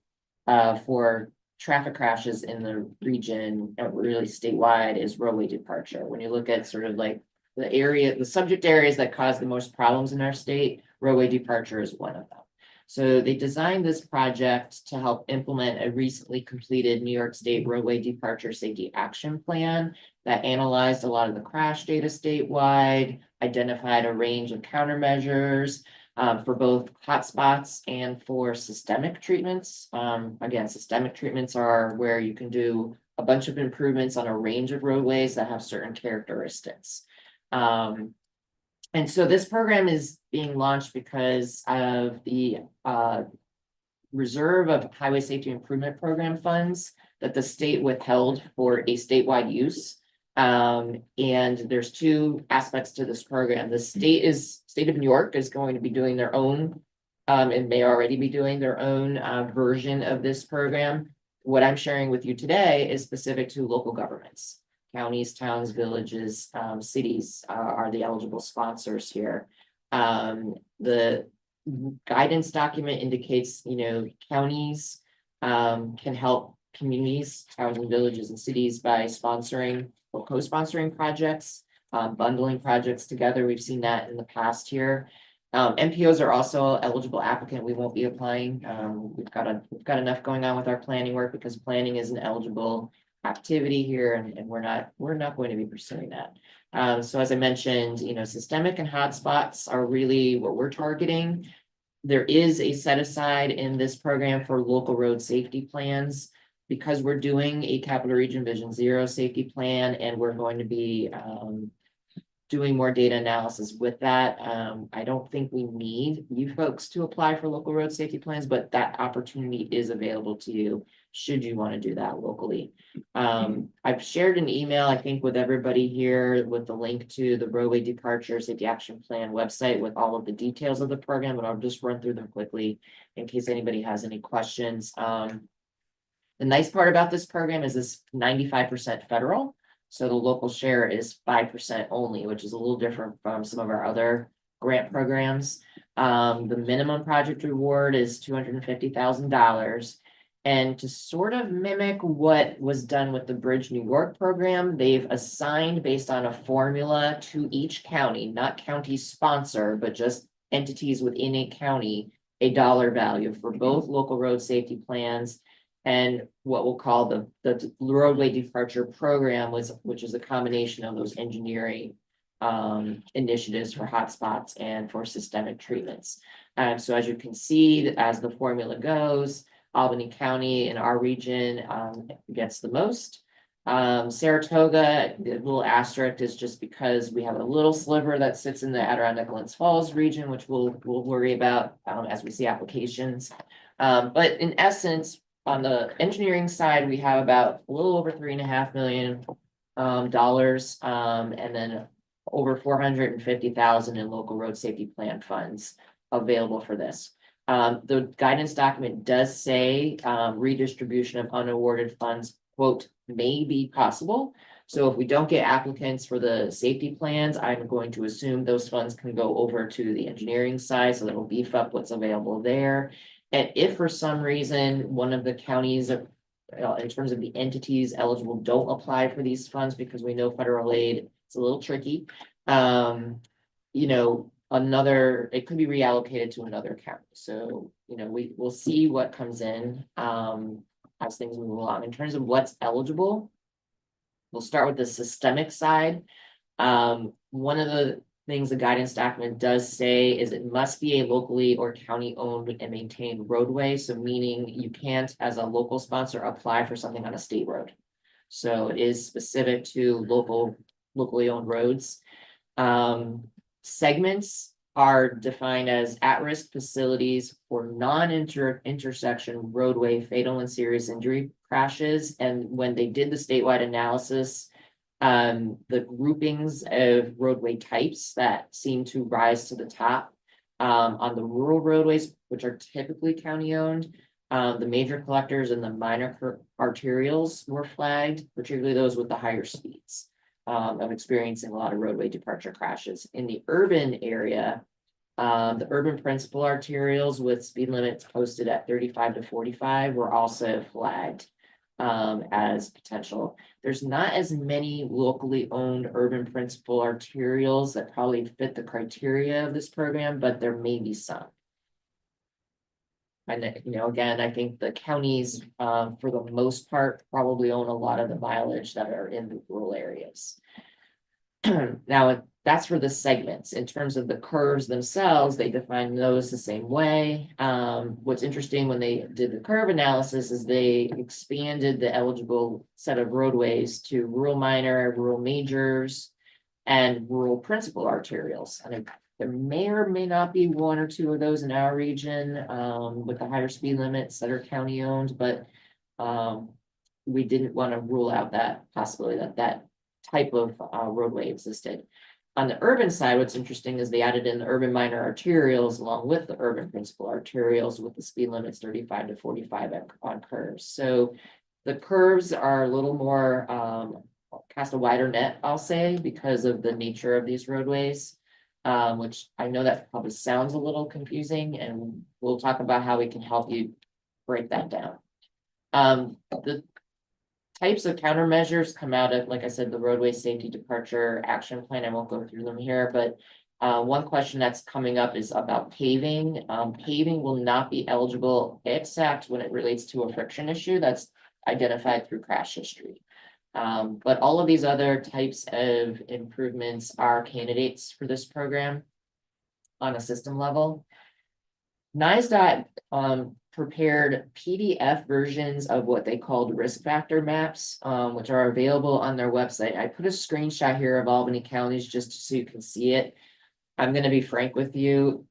for traffic crashes in the region, really statewide, is roadway departure. When you look at sort of like the subject areas that cause the most problems in our state, roadway departure is one of them. So they designed this project to help implement a recently completed New York State roadway departure safety action plan that analyzed a lot of the crash data statewide, identified a range of countermeasures for both hotspots and for systemic treatments. Again, systemic treatments are where you can do a bunch of improvements on a range of roadways that have certain characteristics. And so this program is being launched because of the reserve of highway safety improvement program funds that the state withheld for a statewide use. And there's 2 aspects to this program. The state of New York is going to be doing their own, and may already be doing their own version of this program. What I'm sharing with you today is specific to local governments. Counties, towns, villages, cities are the eligible sponsors here. The guidance document indicates, counties can help communities, towns and villages and cities by sponsoring or co-sponsoring projects, bundling projects together. We've seen that in the past here. MPOs are also eligible applicant. We won't be applying. We've got enough going on with our planning work, because planning is an eligible activity here, and we're not going to be pursuing that. So as I mentioned, systemic and hotspots are really what we're targeting. There is a set aside in this program for local road safety plans, because we're doing a Capital Region Vision Zero safety plan, and we're going to be doing more data analysis with that. I don't think we need you folks to apply for local road safety plans, but that opportunity is available to you should you want to do that locally. I've shared an email, I think, with everybody here with the link to the roadway departure safety action plan website with all of the details of the program, but I'll just run through them quickly in case anybody has any questions. The nice part about this program is it's 95% federal. So the local share is 5% only, which is a little different from some of our other grant programs. The minimum project reward is $250,000. And to sort of mimic what was done with the Bridge New York program, they've assigned based on a formula to each county, not county sponsor, but just entities within a county, a dollar value for both local road safety plans and what we'll call the roadway departure program, which is a combination of those engineering initiatives for hotspots and for systemic treatments. So as you can see, as the formula goes, Albany County in our region gets the most. Saratoga, the little asterisk is just because we have a little sliver that sits in the Adirondack Glens Falls region, which we'll worry about as we see applications. But in essence, on the engineering side, we have about a little over $3.5 million dollars, and then over 450,000 in local road safety plan funds available for this. The guidance document does say redistribution of unawarded funds, quote, may be possible. So if we don't get applicants for the safety plans, I'm going to assume those funds can go over to the engineering side, so that will beef up what's available there. And if for some reason one of the counties, in terms of the entities eligible, don't apply for these funds because we know federal aid, it's a little tricky. You know, it could be reallocated to another county. So, you know, we'll see what comes in as things move along. In terms of what's eligible, we'll start with the systemic side. One of the things the guidance document does say is it must be a locally or county owned and maintained roadway. So meaning you can't, as a local sponsor, apply for something on a state road. So it is specific to locally owned roads. Segments are defined as at-risk facilities for non-intersection roadway fatal and serious injury crashes. And when they did the statewide analysis, the groupings of roadway types that seem to rise to the top on the rural roadways, which are typically county-owned, the major collectors and the minor arterials were flagged, particularly those with the higher speeds. Of experiencing a lot of roadway departure crashes. In the urban area, the urban principal arterials with speed limits posted at 35 to 45 were also flagged as potential. There's not as many locally owned urban principal arterials that probably fit the criteria of this program, but there may be some. And, you know, again, I think the counties, for the most part, probably own a lot of the mileage that are in the rural areas. Now, that's for the segments. In terms of the curves themselves, they define those the same way. What's interesting when they did the curve analysis is they expanded the eligible set of roadways to rural minor, rural majors, and rural principal arterials. And there may or may not be one or two of those in our region with the higher speed limits that are county owned, but we didn't want to rule out that possibility that type of roadway existed. On the urban side, what's interesting is they added in the urban minor arterials along with the urban principal arterials with the speed limits 35 to 45 on curves. So the curves are a little more cast a wider net, I'll say, because of the nature of these roadways. Which I know that probably sounds a little confusing, and we'll talk about how we can help you break that down. The types of countermeasures come out of, like I said, the roadway safety departure action plan. I won't go through them here, but one question that's coming up is about paving. Paving will not be eligible except when it relates to a friction issue that's identified through crash history. But all of these other types of improvements are candidates for this program on a system level. NISDOT prepared PDF versions of what they called risk factor maps, which are available on their website. I put a screenshot here of Albany counties just so you can see it. I'm going to be frank with you,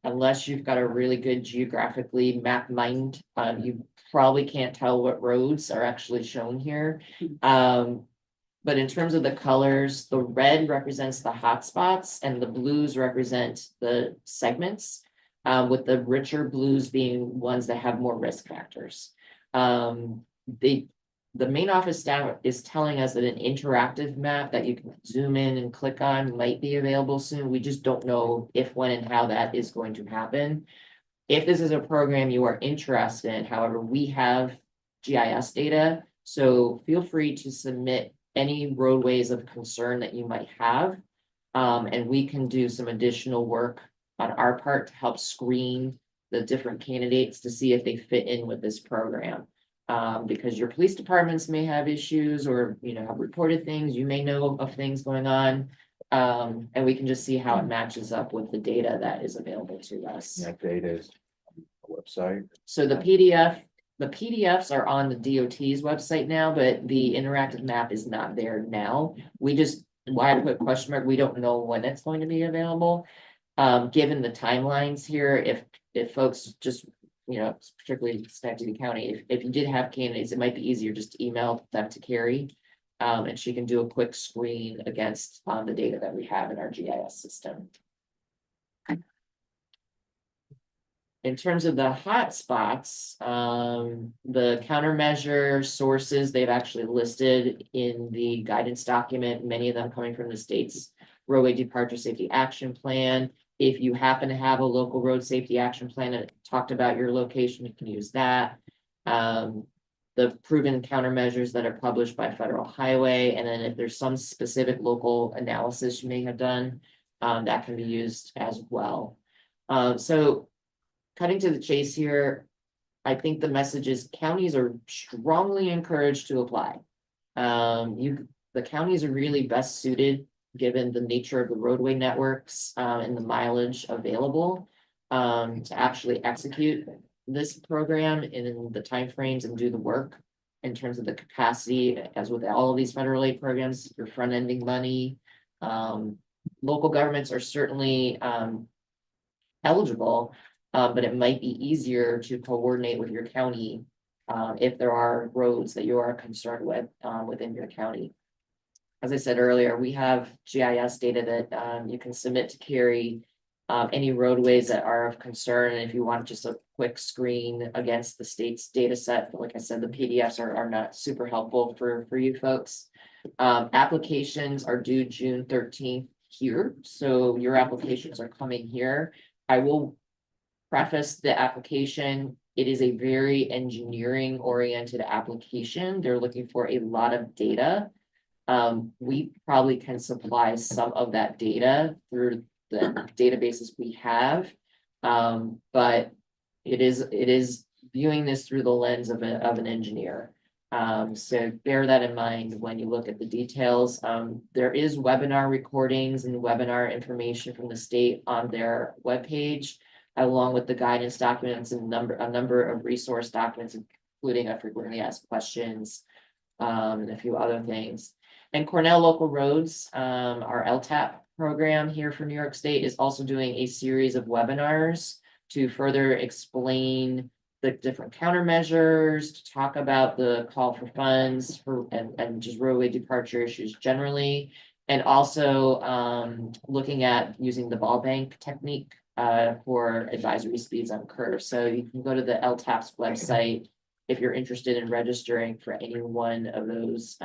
unless you've got a really good geographically map mind, you probably can't tell what roads are actually shown here. But in terms of the colors, the red represents the hotspots and the blues represent the segments, with the richer blues being ones that have more risk factors. They the main office staff is telling us that an interactive map that you can zoom in and click on might be available soon. We just don't know if, when, and how that is going to happen. If this is a program you are interested in, however, we have GIS data, so feel free to submit any roadways of concern that you might have. And we can do some additional work on our part to help screen the different candidates to see if they fit in with this program. Because your police departments may have issues or, have reported things, you may know of things going on. And we can just see how it matches up with the data that is available to us. That data is on the website. So the PDFs are on the DOT's website now, but the interactive map is not there now. Why I put question mark, we don't know when it's going to be available. Given the timelines here, if folks just, particularly Schenectady County, if you did have candidates, it might be easier just to email them to Carrie. And she can do a quick screen against the data that we have in our GIS system. In terms of the hotspots, the countermeasure sources, they've actually listed in the guidance document, many of them coming from the state's roadway departure safety action plan. If you happen to have a local road safety action plan that talked about your location, you can use that. The proven countermeasures that are published by Federal Highway, and then if there's some specific local analysis you may have done, that can be used as well. So cutting to the chase here, I think the message is counties are strongly encouraged to apply. The counties are really best suited, given the nature of the roadway networks and the mileage available, to actually execute this program in the timeframes and do the work in terms of the capacity. As with all of these federal aid programs, you're front-ending money. Local governments are certainly eligible, but it might be easier to coordinate with your county if there are roads that you are concerned with within your county. As I said earlier, we have GIS data that you can submit to Carrie, any roadways that are of concern. And if you want just a quick screen against the state's data set, like I said, the PDFs are not super helpful for you folks. Applications are due June 13th here. So your applications are coming here. I will preface the application. It is a very engineering oriented application. They're looking for a lot of data. We probably can supply some of that data through the databases we have. But it is viewing this through the lens of an engineer. So bear that in mind when you look at the details. There is webinar recordings and webinar information from the state on their webpage, along with the guidance documents and a number of resource documents, including a frequently asked questions, and a few other things. And Cornell Local Roads, our LTAP program here for New York State, is also doing a series of webinars to further explain the different countermeasures, to talk about the call for funds and just roadway departure issues generally, and also looking at using the ball bank technique for advisory speeds on curves. So you can go to the LTAP's website if you're interested in registering for any one of those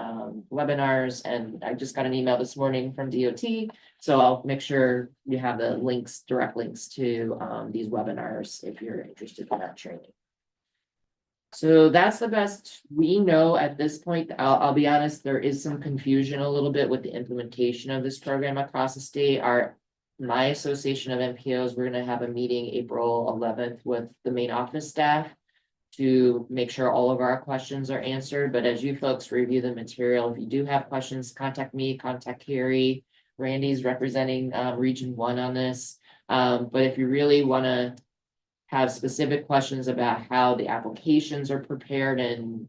webinars. And I just got an email this morning from DOT, so I'll make sure you have the links, direct links to these webinars if you're interested in that training. So that's the best we know at this point. I'll be honest, there is some confusion a little bit with the implementation of this program across the state. My association of MPOs, we're going to have a meeting April 11th with the main office staff to make sure all of our questions are answered. But as you folks review the material, if you do have questions, contact me, contact Carrie. Randy's representing Region 1 on this. But if you really want to have specific questions about how the applications are prepared and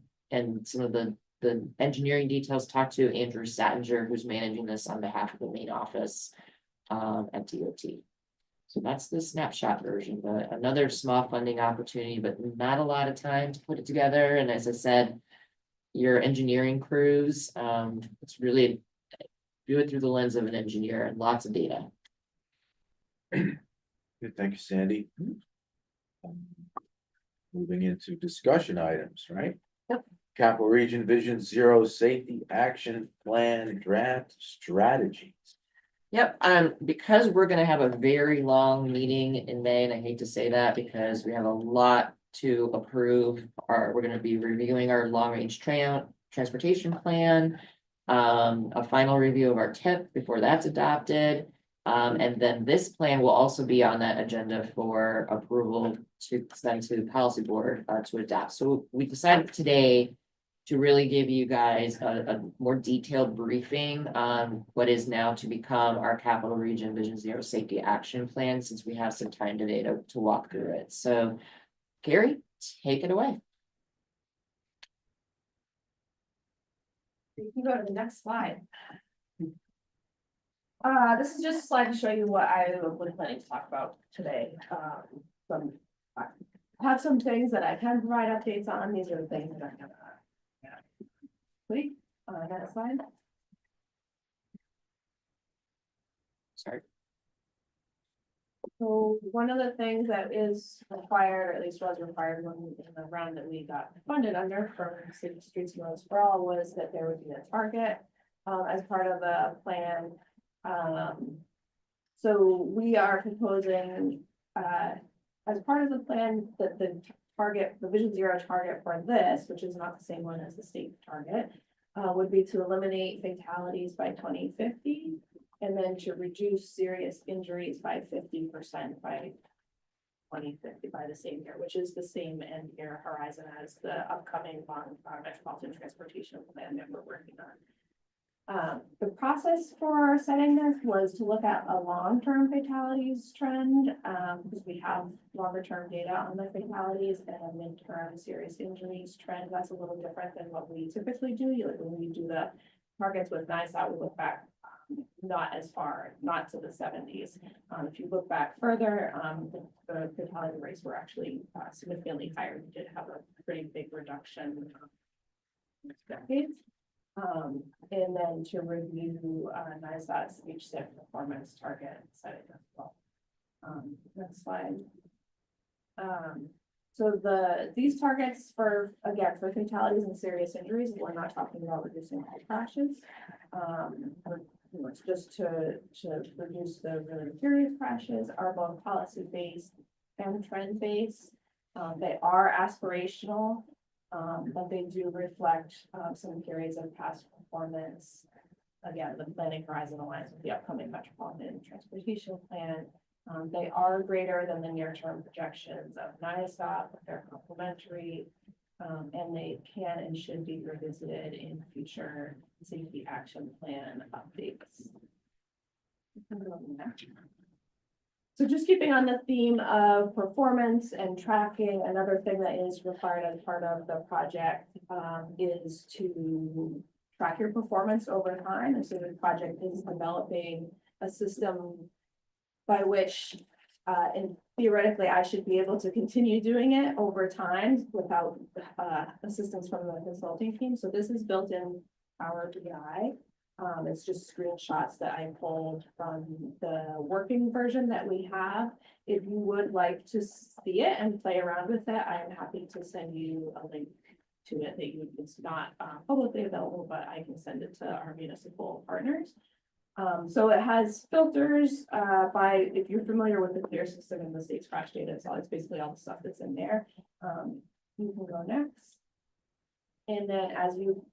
some of the engineering details, talk to Andrew Sattinger, who's managing this on behalf of the main office at DOT. So that's the snapshot version, but another small funding opportunity, but not a lot of time to put it together. And as I said, your engineering crews, it's really do it through the lens of an engineer and lots of data. Good, thank you, Sandy. Moving into discussion items, right? Yep. Capital Region Vision Zero Safety Action Plan Draft Strategies. Yep, because we're gonna have a very long meeting in May, and I hate to say that because we have a lot to approve. We're gonna be reviewing our long-range transportation plan. A final review of our TIP before that's adopted. And then this plan will also be on that agenda for approval to send to the policy board, to adopt. So we decided today to really give you guys a more detailed briefing on what is now to become our Capital Region Vision Zero Safety Action Plan, since we have some time today to walk through it. So Gary, take it away. You can go to the next slide. This is just a slide to show you what I was planning to talk about today. I have some things that I can provide updates on. These are the things that I'm gonna. Wait, that slide. Sorry. So one of the things that is required, or at least was required when in the round that we got funded under from City Streets and Roads for All, was that there would be a target as part of the plan. So we are proposing as part of the plan that the target, the Vision Zero target for this, which is not the same one as the state target, would be to eliminate fatalities by 2050. And then to reduce serious injuries by 50% by 2050 by the same year, which is the same end year horizon as the upcoming metropolitan transportation plan that we're working on. The process for setting this was to look at a long-term fatalities trend, because we have longer-term data on the fatalities, and a mid-term serious injuries trend. That's a little different than what we typically do. Like when we do the targets with NISA, we look back not as far, not to the 70s. If you look back further, the fatality rates were actually significantly higher. We did have a pretty big reduction in decades. And then to review NISA's speech set performance target setting as well. Next slide. So these targets for, again, for fatalities and serious injuries, we're not talking about reducing all crashes. It's just to reduce the really serious crashes, are both policy-based and trend-based. They are aspirational, but they do reflect some periods of past performance. Again, the planning horizon aligns with the upcoming metropolitan transportation plan. They are greater than the near-term projections of NISA, but they're complementary. And they can and should be revisited in future safety action plan updates. So just keeping on the theme of performance and tracking, another thing that is required as part of the project is to track your performance over time. And so the project is developing a system by which and theoretically, I should be able to continue doing it over time without assistance from the consulting team. So this is built in Power BI. It's just screenshots that I pulled from the working version that we have. If you would like to see it and play around with it, I am happy to send you a link to it it's not publicly available, but I can send it to our municipal partners. So it has filters by, if you're familiar with the CLEAR system and the state's crash data, so it's basically all the stuff that's in there. You can go next. And then as you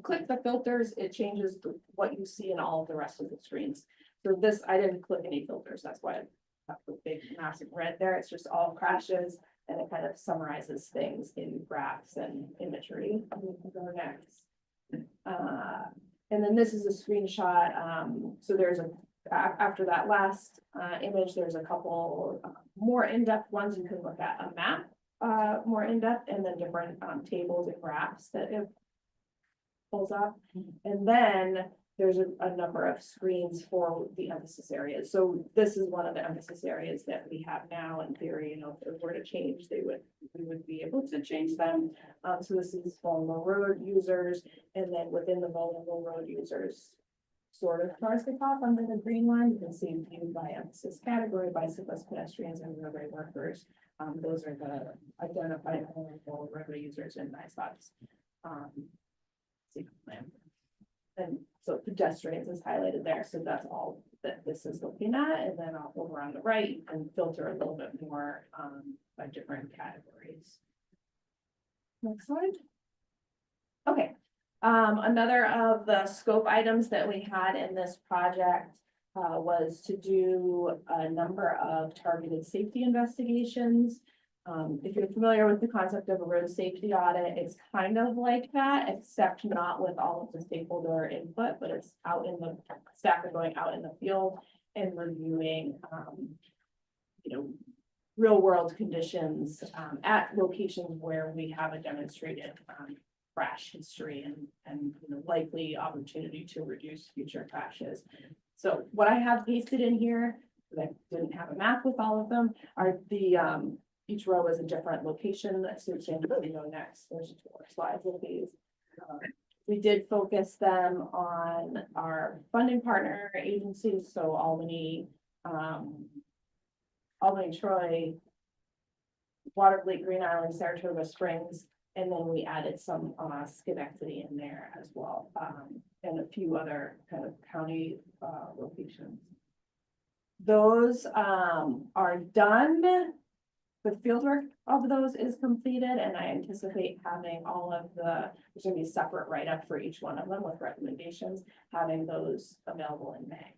click the filters, it changes what you see in all of the rest of the screens. So this, I didn't click any filters. That's why I have the big massive red there. It's just all crashes, and it kind of summarizes things in graphs and imagery. You can go next. And then this is a screenshot. So there's after that last image, there's a couple more in-depth ones. You can look at a map more in-depth, and then different tables and graphs that it pulls up. And then there's a number of screens for the emphasis areas. So this is one of the emphasis areas that we have now. In theory, if it were to change, we would be able to change them. So this is vulnerable road users, and then within the vulnerable road users, sort of towards the top under the green line, you can see viewed by emphasis category, bicyclists, pedestrians, and roadway workers. Those are the identified vulnerable roadway users in NISA's safety plan. And so pedestrians is highlighted there, so that's all that this is looking at, and then over on the right, you can filter a little bit more, by different categories. Next slide. Okay, another of the scope items that we had in this project was to do a number of targeted safety investigations. If you're familiar with the concept of a road safety audit, it's kind of like that, except not with all of the stakeholder input, but it's out in the, staff are going out in the field and reviewing, real world conditions, at locations where we have a demonstrated, crash history and likely opportunity to reduce future crashes. So what I have pasted in here, because I didn't have a map with all of them, are the, each row is a different location, so we can go next. There's 4 slides of these. We did focus them on our funding partner agencies, so Albany, Troy, Watervliet, Green Island, Saratoga Springs, and then we added some Schenectady in there as well, and a few other kind of county locations. Those are done. The fieldwork of those is completed, and I anticipate having all of there's gonna be a separate write-up for each one of them with recommendations, having those available in May.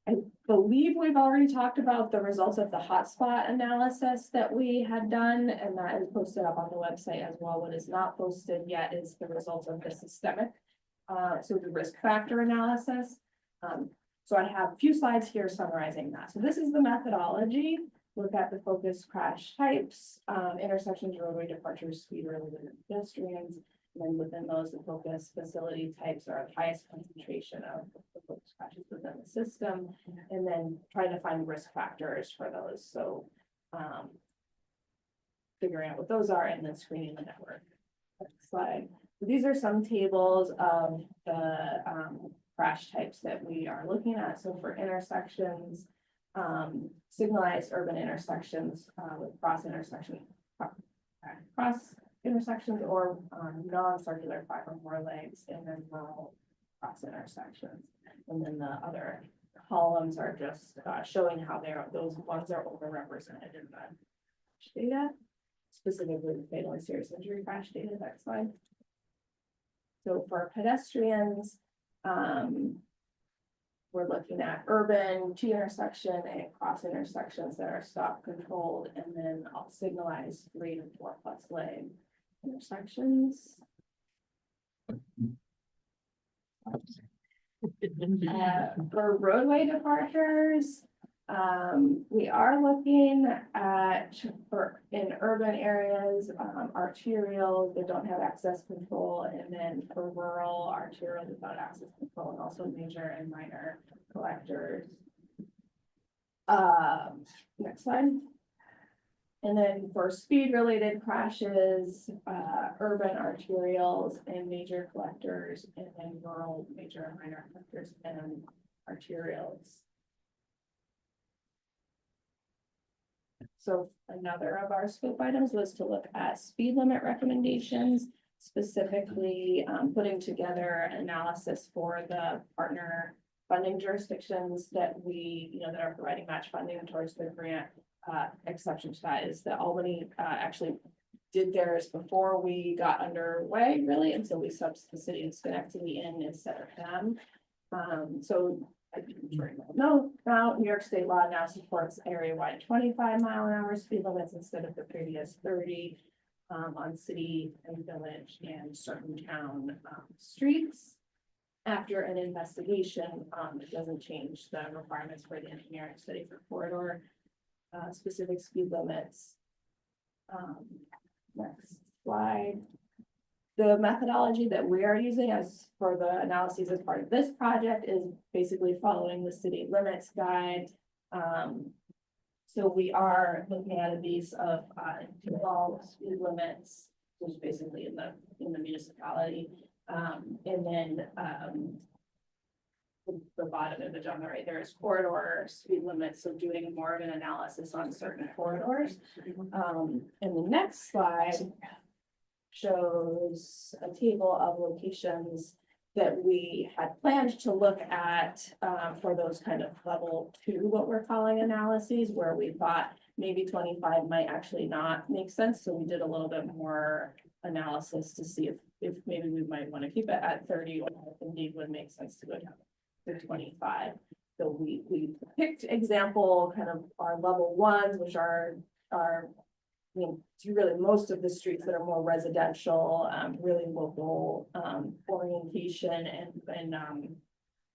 I believe we've already talked about the results of the hotspot analysis that we had done, and that is posted up on the website as well. What is not posted yet is the results of the systemic, so the risk factor analysis. So I have a few slides here summarizing that. So this is the methodology. Look at the focus crash types, intersections, roadway departures, speed related pedestrians. And then within those, the focus facility types are the highest concentration of the focus crashes within the system. And then trying to find risk factors for those. So figuring out what those are and then screening the network. Next slide. So these are some tables of the crash types that we are looking at. So for intersections, signalized urban intersections with cross intersections or non-circular 5 or more legs, and then rural cross intersections. And then the other columns are just showing how those ones are overrepresented in the crash data, specifically the fatal and serious injury crash data. Next slide. So for pedestrians, we're looking at urban, T-intersection and cross intersections that are stop controlled, and then I'll signalize 3 to 4 plus lane intersections. For roadway departures, we are looking at in urban areas, arterials that don't have access control, and then for rural arterials without access control, and also major and minor collectors. Next slide. And then for speed related crashes, urban arterials and major collectors, and then rural major and minor collectors and arterials. So another of our scope items was to look at speed limit recommendations, specifically putting together analysis for the partner funding jurisdictions that we, that are providing match funding towards the grant. Exception to that is that Albany actually did theirs before we got underway, really, and so we subbed the city of Schenectady in instead of them. So I'm sure you know now, New York state law now supports area-wide 25-mile-an-hour speed limits instead of the previous 30 on city and village and certain town streets. After an investigation, it doesn't change the requirements for the engineering study for corridor specific speed limits. Next slide. The methodology that we are using as for the analyses as part of this project is basically following the city limits guide. So we are looking at these of default speed limits, which is basically in the municipality, and then the bottom image on the right there is corridor speed limits, so doing more of an analysis on certain corridors. And the next slide shows a table of locations that we had planned to look at for those kind of level 2, what we're calling analyses, where we thought maybe 25 might actually not make sense. So we did a little bit more analysis to see if maybe we might want to keep it at 30 or if indeed would make sense to go down to 25. So we picked example kind of our level 1s, which are I mean, it's really most of the streets that are more residential, really local orientation, and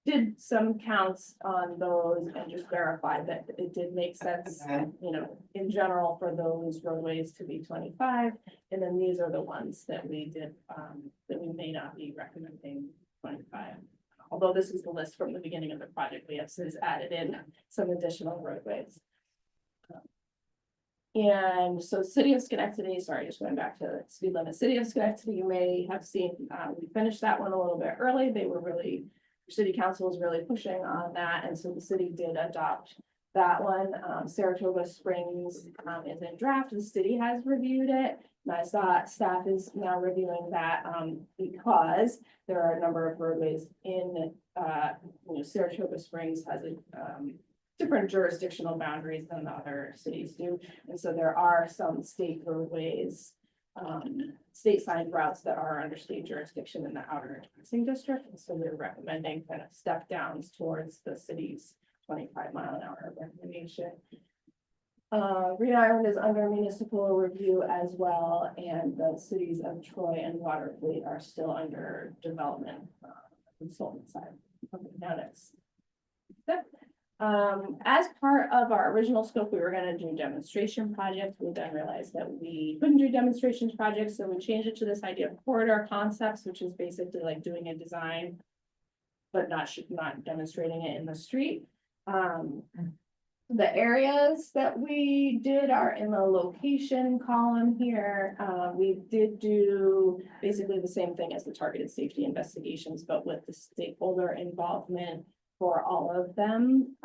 did some counts on those and just verified that it did make sense, you know, in general for those roadways to be 25. And then these are the ones that we did, that we may not be recommending 25. Although this is the list from the beginning of the project, we have since added in some additional roadways. And so City of Schenectady, sorry, just going back to speed limit, City of Schenectady, you may have seen, we finished that one a little bit early. They were really, City Council was really pushing on that. And so the city did adopt that one. Saratoga Springs is in draft. The city has reviewed it. And I saw staff is now reviewing that because there are a number of roadways in, you know, Saratoga Springs has a different jurisdictional boundaries than the other cities do. And so there are some state roadways, state signed routes that are under state jurisdiction in the outer taxing district. And so we're recommending kind of step downs towards the city's 25-mile-an-hour recommendation. Green Island is under municipal review as well, and the cities of Troy and Waterfleet are still under development consultant side. Okay, now next. As part of our original scope, we were going to do demonstration projects. We then realized that we couldn't do demonstrations projects, so we changed it to this idea of corridor concepts, which is basically like doing a design, but not demonstrating it in the street. The areas that we did are in the location column here. We did do basically the same thing as the targeted safety investigations, but with the stakeholder involvement for all of them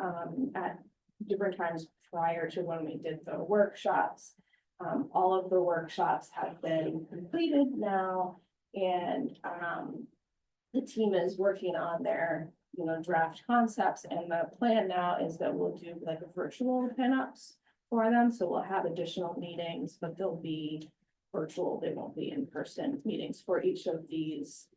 at different times prior to when we did the workshops. All of the workshops have been completed now, and the team is working on their, you know, draft concepts. And the plan now is that we'll do like a virtual pinups for them. So we'll have additional meetings, but they'll be virtual. They won't be in-person meetings for each of these.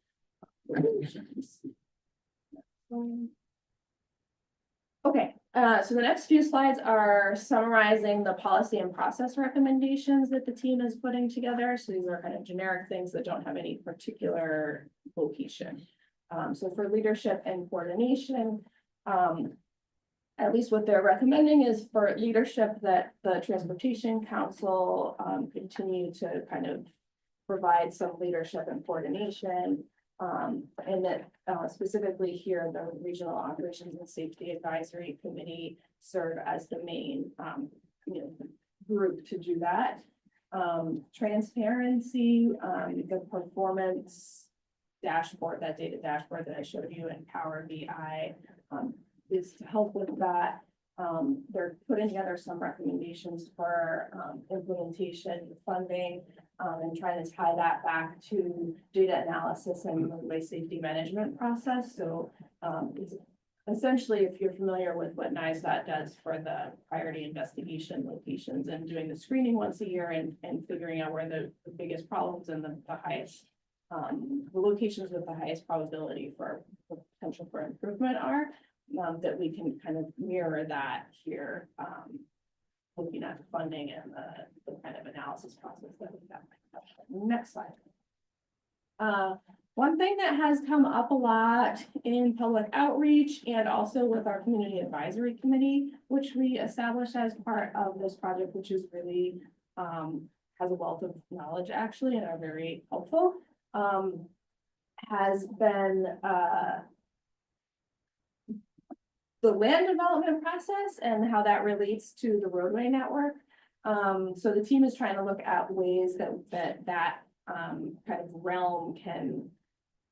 Okay, so the next few slides are summarizing the policy and process recommendations that the team is putting together. So these are kind of generic things that don't have any particular location. So for leadership and coordination, at least what they're recommending is for leadership that the Transportation Council continue to kind of provide some leadership and coordination. And that specifically here, the Regional Operations and Safety Advisory Committee serve as the main you know, group to do that. Transparency, the performance dashboard, that data dashboard that I showed you in Power BI is to help with that. They're putting together some recommendations for implementation funding and trying to tie that back to data analysis and roadway safety management process. So it's essentially, if you're familiar with what NISDOT does for the priority investigation locations and doing the screening once a year and figuring out where the biggest problems and the highest, the locations with the highest probability for potential for improvement are, that we can kind of mirror that here, looking at the funding and the kind of analysis process that we have. Next slide. One thing that has come up a lot in public outreach and also with our community advisory committee, which we established as part of this project, which is really has a wealth of knowledge actually and are very helpful, has been the land development process and how that relates to the roadway network. So the team is trying to look at ways that kind of realm can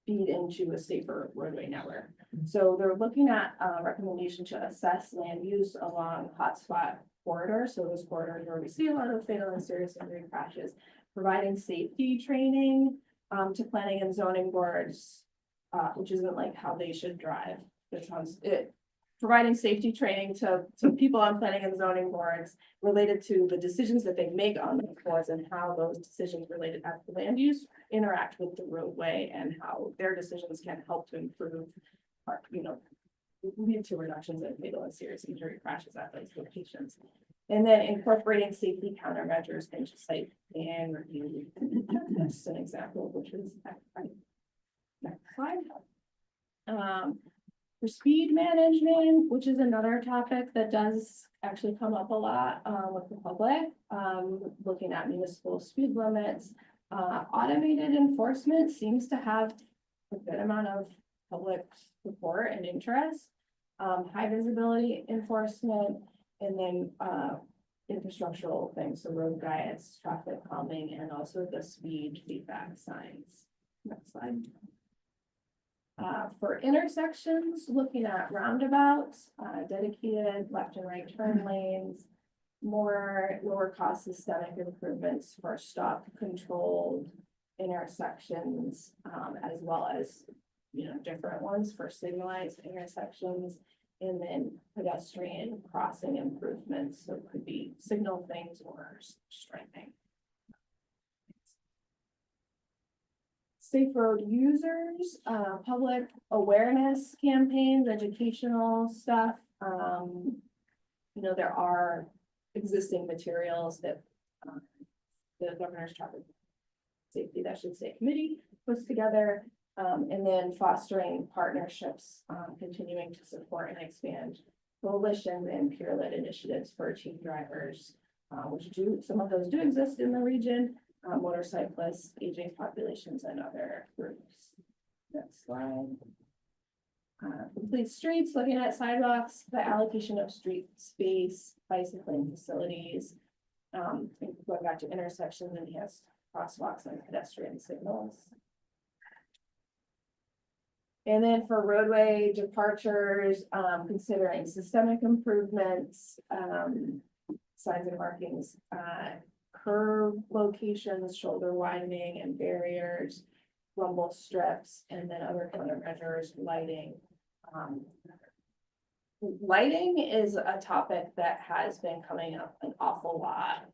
feed into a safer roadway network. So they're looking at a recommendation to assess land use along hotspot corridors. So those corridors where we see a lot of fatal and serious injury crashes, providing safety training to planning and zoning boards, which isn't like how they should drive. It sounds, providing safety training to people on planning and zoning boards related to the decisions that they make on the boards and how those decisions related to the land use interact with the roadway and how their decisions can help to improve, or, you know, lead to reductions in fatal and serious injury crashes at those locations. And then incorporating safety countermeasures into site plan review. That's an example, which is next slide. For speed management, which is another topic that does actually come up a lot with the public, looking at municipal speed limits. Automated enforcement seems to have a good amount of public support and interest. High visibility enforcement, and then infrastructural things, so road guides, traffic calming, and also the speed feedback signs. Next slide. For intersections, looking at roundabouts, dedicated left and right turn lanes, more lower cost systemic improvements for stop controlled intersections, as well as, you know, different ones for signalized intersections, and then pedestrian crossing improvements, so it could be signal things or striping. Safe road users, public awareness campaigns, educational stuff. You know, there are existing materials that the governor's traffic safety, that should say, committee puts together. And then fostering partnerships, continuing to support and expand coalitions and peer-led initiatives for teen drivers, which some of those do exist in the region, motorcyclists, aging populations, and other groups. Next slide. Complete streets, looking at sidewalks, the allocation of street space, bicycling facilities, going back to intersections, enhanced crosswalks and pedestrian signals. And then for roadway departures, considering systemic improvements, signs and markings, curb locations, shoulder widening and barriers, rumble strips, and then other countermeasures, lighting. Lighting is a topic that has been coming up an awful lot,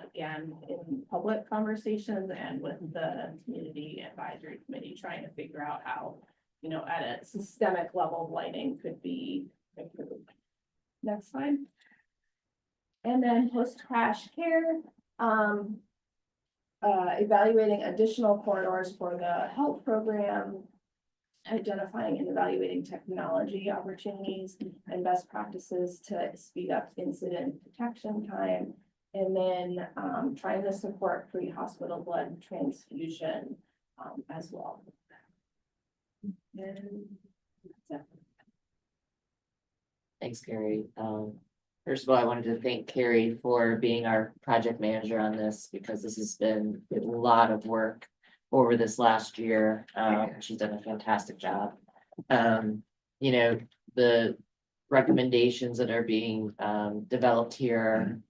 again, in public conversations and with the community advisory committee, trying to figure out how, you know, at a systemic level, lighting could be improved. Next slide. And then post-crash care, evaluating additional corridors for the HELP program, identifying and evaluating technology opportunities and best practices to speed up incident detection time, and then trying to support pre-hospital blood transfusion as well. And that's it. Thanks, Carrie. First of all, I wanted to thank Carrie for being our project manager on this, because this has been a lot of work over this last year. She's done a fantastic job. You know, the recommendations that are being developed here,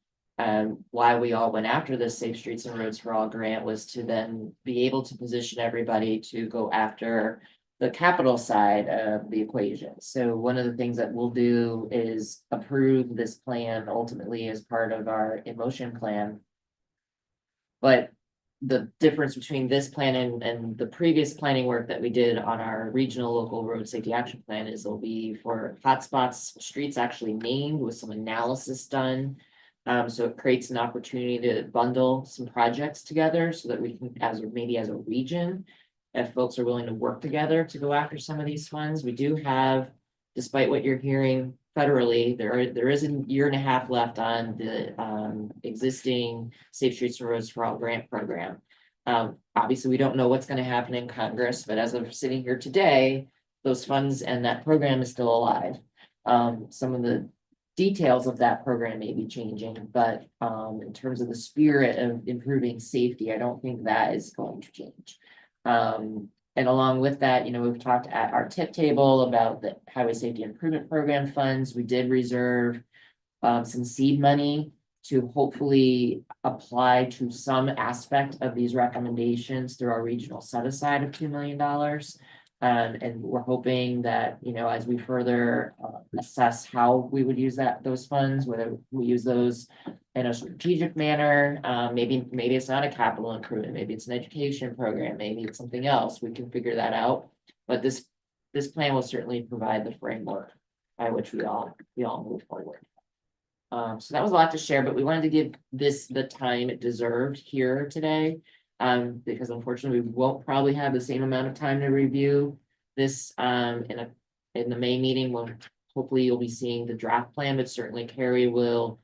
why we all went after this Safe Streets and Roads for All grant was to then be able to position everybody to go after the capital side of the equation. So one of the things that we'll do is approve this plan ultimately as part of our in-motion plan. But the difference between this plan and the previous planning work that we did on our regional local road safety action plan is there'll be for hotspots, streets actually named with some analysis done. So it creates an opportunity to bundle some projects together so that we can, maybe as a region, if folks are willing to work together to go after some of these funds. We do have, despite what you're hearing federally, there is a year and a half left on the existing Safe Streets and Roads for All grant program. Obviously, we don't know what's going to happen in Congress, but as of sitting here today, those funds and that program is still alive. Some of the details of that program may be changing, but in terms of the spirit of improving safety, I don't think that is going to change. And along with that, you know, we've talked at our tip table about the Highway Safety Improvement Program funds. We did reserve some seed money to hopefully apply to some aspect of these recommendations through our regional set aside of $2 million. And we're hoping that, you know, as we further assess how we would use those funds, whether we use those in a strategic manner, maybe it's not a capital improvement, maybe it's an education program, maybe it's something else, we can figure that out. But this plan will certainly provide the framework by which we all move forward. So that was a lot to share, but we wanted to give this the time it deserved here today. Because unfortunately, we won't probably have the same amount of time to review this in the May meeting, when hopefully you'll be seeing the draft plan, but certainly Carrie will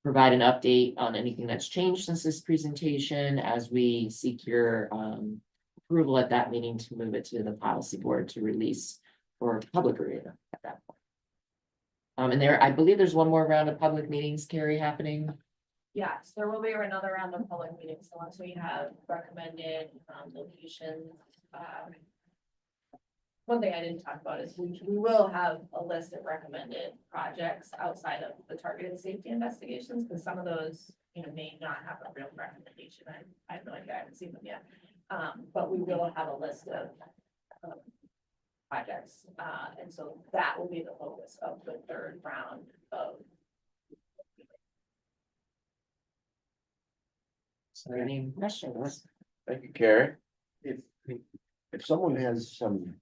provide an update on anything that's changed since this presentation as we seek your approval at that meeting to move it to the policy board to release for public review at that point. And I believe there's one more round of public meetings, Carrie, happening. Yes, there will be another round of public meetings, so once we have recommended locations. One thing I didn't talk about is we will have a list of recommended projects outside of the targeted safety investigations, because some of those, you know, may not have a real recommendation. I have no idea, I haven't seen them yet. But we will have a list of projects, and so that will be the focus of the third round of. So any questions? Thank you, Carrie. If someone has something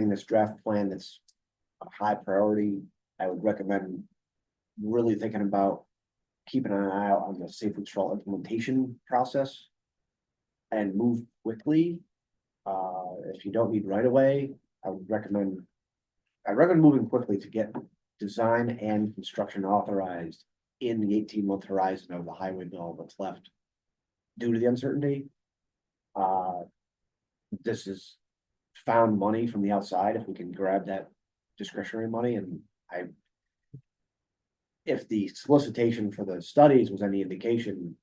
in this draft plan that's a high priority, I would recommend really thinking about keeping an eye out on the safe withdrawal implementation process and move quickly. If you don't need right away, I'd recommend moving quickly to get design and construction authorized in the 18-month horizon of the highway bill that's left due to the uncertainty. This is found money from the outside if we can grab that discretionary money, and if the solicitation for the studies was any indication,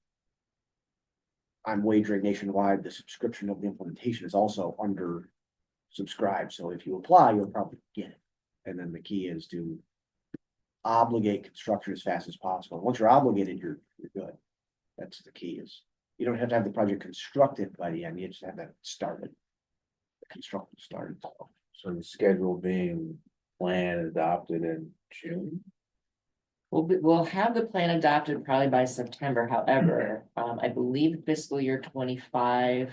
I'm wagering nationwide the subscription of the implementation is also under subscribed. So if you apply, you'll probably get it. And then the key is to obligate construction as fast as possible. Once you're obligated, you're good. That's the key. Is you don't have to have the project constructed by the end, you just have that started. The construction started. So the schedule being planned adopted in June. We'll have the plan adopted probably by September. However, I believe fiscal year 25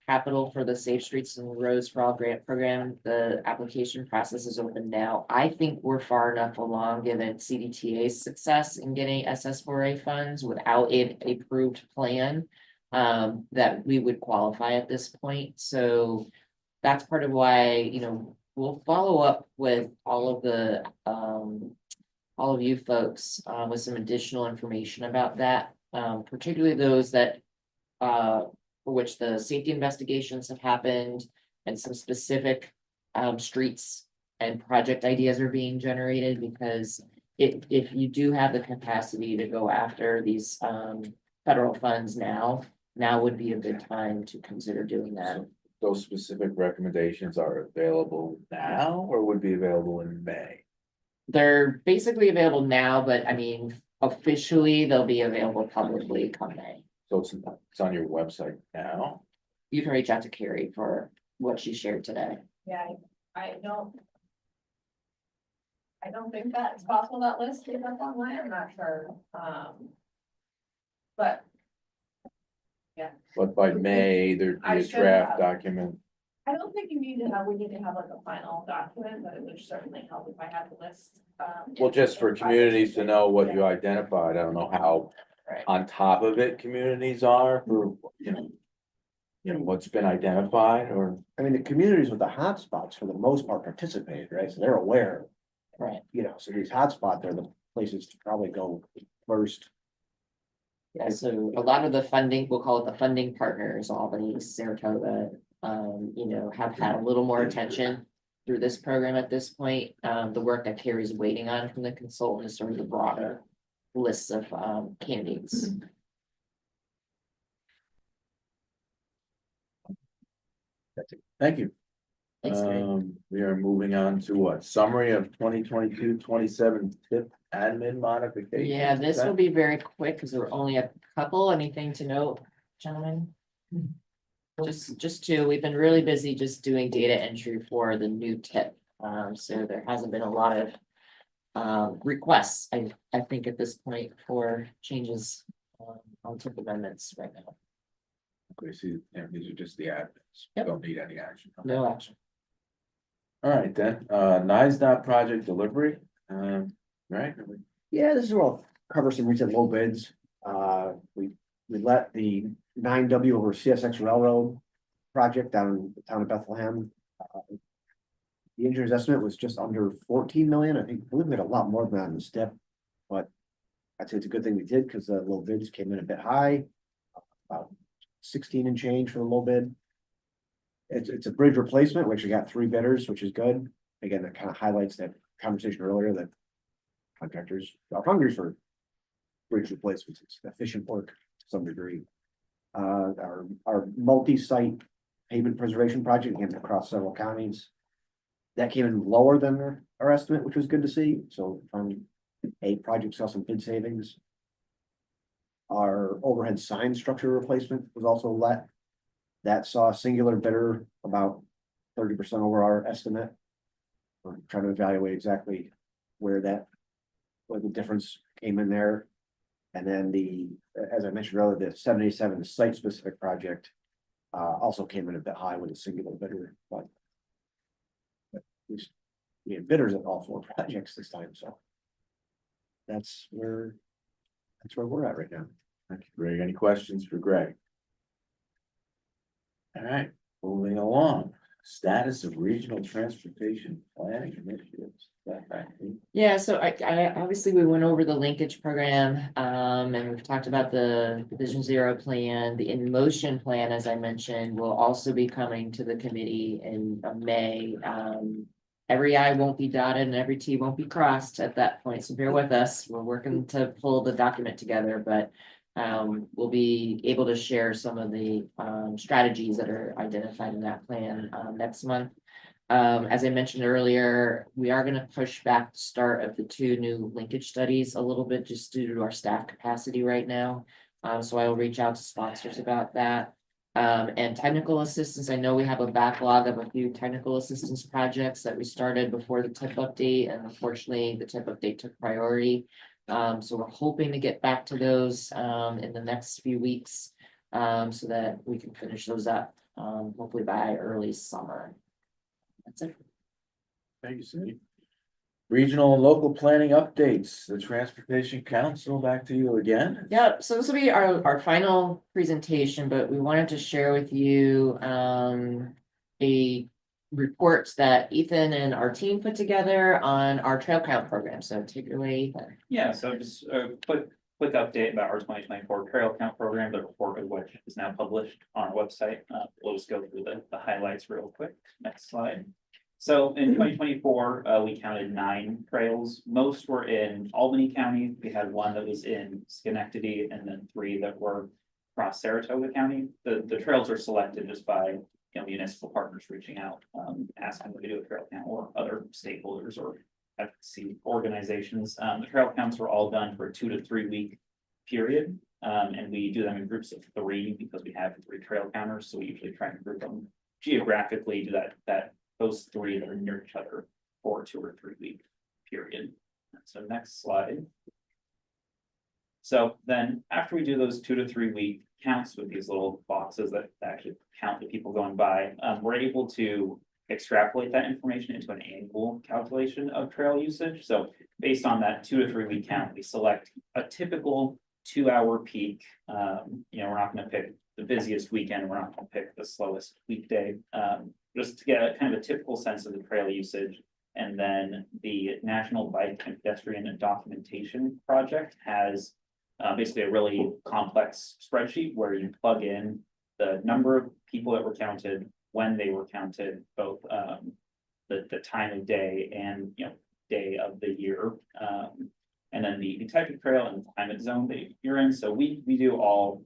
capital for the Safe Streets and Roads for All grant program, the application process is open now. I think we're far enough along, given CDTA's success in getting SS4A funds without an approved plan, that we would qualify at this point. So that's part of why, you know, we'll follow up with all of you folks with some additional information about that, particularly those that for which the safety investigations have happened and some specific streets and project ideas are being generated, because if you do have the capacity to go after these federal funds now would be a good time to consider doing that. So those specific recommendations are available now or would be available in May? They're basically available now, but I mean, officially they'll be available publicly come May. So it's on your website now? You can reach out to Carrie for what she shared today. Yeah, I don't think that it's possible that list is up online, I'm not sure, but. Yeah, But by May, there'd be I a should draft have. document. I don't think we need to have like a final document, but it would certainly help if I had the list. Well, just for communities to know what you identified, I don't know how Right. on top of it communities are for, you know, what's been identified or. I mean, the communities with the hotspots for the most part participated, right? So they're aware, Right. you know, so these hotspots are the places to probably go first. Yeah, so a lot of the funding, we'll call it the funding partners, Albany, Saratoga, you know, have had a little more attention through this program at this point. The work that Carrie's waiting on from the consultant is sort of the broader lists of candidates. Thank you. Thanks, Carrie. We are moving on to what? Summary of 2022-27 TIP admin modifications. Yeah, this is will that- be very quick because there were only a couple. Anything to note, gentlemen? Just two. We've been really busy just doing data entry for the new tip. So there hasn't been a lot of requests, I think at this point for changes on tip amendments right now. Okay, see, yeah, these are just the admins. Yep. Don't need any action. No action. All right, then, NISDOT project delivery, right? Yeah, this is where I'll cover some recent low bids. We let the 9W over CSX Railroad project down in the town of Bethlehem. The engineer's estimate was just under 14 million. I believe we had a lot more than that in the step. But I'd say it's a good thing we did because the low bids came in a bit high. About 16 and change for the low bid. It's a bridge replacement, which we got 3 bidders, which is good. Again, that kind of highlights that conversation earlier that contractors are hungry for bridge replacements. It's efficient work to some degree. Our multi-site pavement preservation project came across several counties. That came in lower than our estimate, which was good to see. So a project saw some bid savings. Our overhead sign structure replacement was also let. That saw a singular bidder about 30% over our estimate. We're trying to evaluate exactly where the difference came in there. And then as I mentioned earlier, the 787, the site-specific project, also came in a bit high with a singular bidder, but we had bidders at all 4 projects this time, so that's where we're at right now. Thank you, Greg. Any questions for Greg? All right, moving along, status of regional transportation planning initiatives. Is that right? Yeah, so I obviously we went over the linkage program, and we've talked about the Vision Zero plan, the In Motion plan, as I mentioned, will also be coming to the committee in May. Every I won't be dotted and every T won't be crossed at that point, so bear with us. We're working to pull the document together, but we'll be able to share some of the strategies that are identified in that plan next month. As I mentioned earlier, we are going to push back the start of the 2 new linkage studies a little bit just due to our staff capacity right now. So I will reach out to sponsors about that. And technical assistance, I know we have a backlog of a few technical assistance projects that we started before the TIP update, and unfortunately the TIP update took priority. So we're hoping to get back to those in the next few weeks so that we can finish those up hopefully by early summer. That's it. Thank you, Cindy. Regional and local planning updates, the Transportation Council, back to you again. Yeah, so this will be our final presentation, but we wanted to share with you a report that Ethan and our team put together on our trail count program. So take it away, Ethan. Yeah, so just a quick update about our 2024 trail count program, the report of which is now published on our website. We'll just go through the highlights real quick. Next slide. So in 2024, we counted 9 trails. Most were in Albany County. We had 1 that was in Schenectady, and then 3 that were across Saratoga County. The trails are selected just by municipal partners reaching out, asking them to do a trail count, or other stakeholders or advocacy organizations. The trail counts were all done for a 2 to 3 week period. And we do them in groups of 3 because we have 3 trail counters. So we usually try and group them geographically to those 3 that are near each other for a 2 or 3 week period. So next slide. So then after we do those 2 to 3 week counts with these little boxes that actually count the people going by, we're able to extrapolate that information into an annual calculation of trail usage. So based on that 2 to 3 week count, we select a typical 2-hour peak. We're not going to pick the busiest weekend. We're not going to pick the slowest weekday, just to get a kind of a typical sense of the trail usage. And then the National Bike and Pedestrian Documentation Project has basically a really complex spreadsheet where you plug in the number of people that were counted, when they were counted, both the time of day and day of the year, and then the type of trail and the climate zone that you're in. So we do all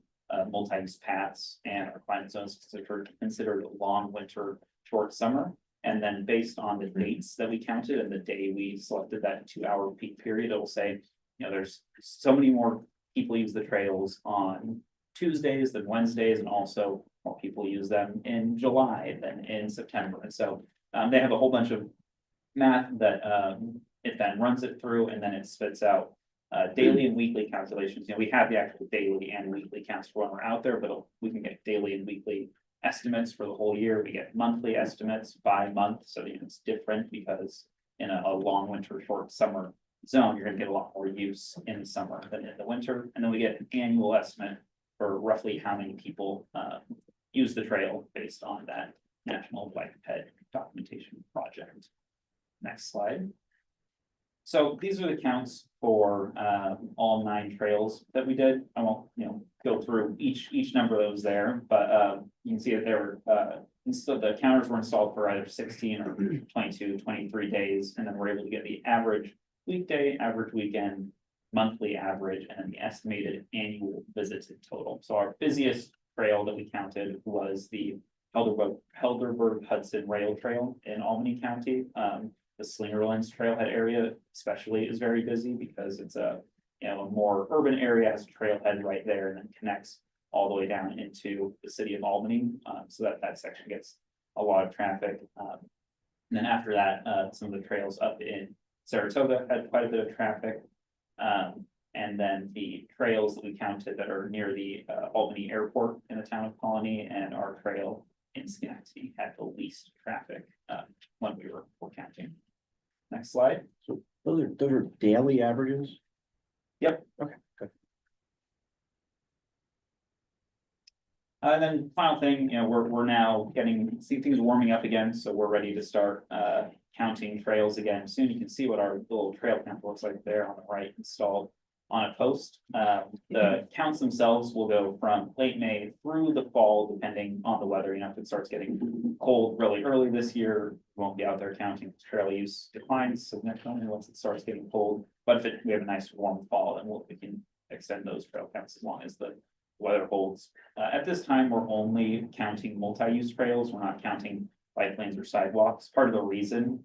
multi-use paths, and our climate zones are considered long winter, short summer. And then based on the dates that we counted and the day we selected that 2 hour peak period, it will say, there's so many more people use the trails on Tuesdays than Wednesdays, and also more people use them in July than in September. And so they have a whole bunch of math that it then runs it through, and then it spits out daily and weekly calculations. We have the actual daily and weekly counts for when we're out there, but we can get daily and weekly estimates for the whole year. We get monthly estimates by month, so it's different because in a long winter, short summer zone, you're gonna get a lot more use in the summer than in the winter. And then we get an annual estimate for roughly how many people use the trail based on that National Bike Ped Documentation Project. Next slide. So these are the counts for all 9 trails that we did. I won't, go through each number that was there, but you can see that there were the counters were installed for either 16 or 22, 23 days, and then we're able to get the average weekday, average weekend, monthly average, and then the estimated annual visits in total. So our busiest trail that we counted was the Helderberg Hudson Rail Trail in Albany County. The Slingerlands Trailhead area especially is very busy because it's a more urban area, has a trailhead right there, and then connects all the way down into the city of Albany. So that section gets a lot of traffic. And then after that, some of the trails up in Saratoga had quite a bit of traffic. And then the trails that we counted that are near the Albany Airport in the town of Colony, and our trail in Schenectady had the least traffic when we were counting. Next slide. So those are daily averages? Yep. Okay, good. And then final thing, we're now see things warming up again, so we're ready to start counting trails again soon. You can see what our little trail count looks like there on the right, installed on a post. The counts themselves will go from late May through the fall, depending on the weather. If it starts getting cold really early this year, we won't be out there counting. Trail use declines significantly once it starts getting cold. But if we have a nice warm fall, then we can extend those trail counts as long as the weather holds. At this time, we're only counting multi-use trails. We're not counting bike lanes or sidewalks. Part of the reason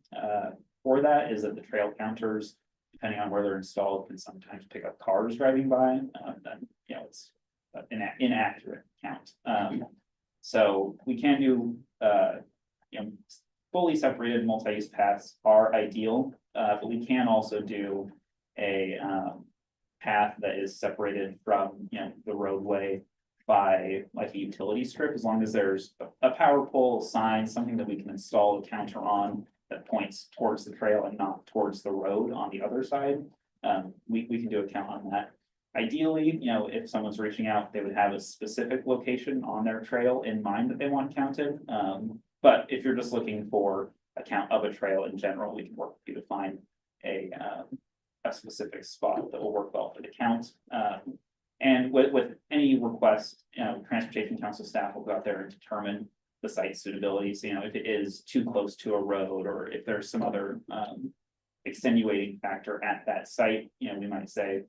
for that is that the trail counters, depending on where they're installed, can sometimes pick up cars driving by. Then it's an inaccurate count. So we can do fully separated multi-use paths are ideal, but we can also do a path that is separated from the roadway by like a utility strip, as long as there's a power pole, sign, something that we can install a counter on that points towards the trail and not towards the road on the other side. We can do a count on that. Ideally, if someone's reaching out, they would have a specific location on their trail in mind that they want counted. But if you're just looking for a count of a trail in general, we can work with you to find a specific spot that will work well for the count. And with any request, Transportation Council staff will go out there and determine the site suitability. So, if it is too close to a road, or if there's some other extenuating factor at that site, we might say,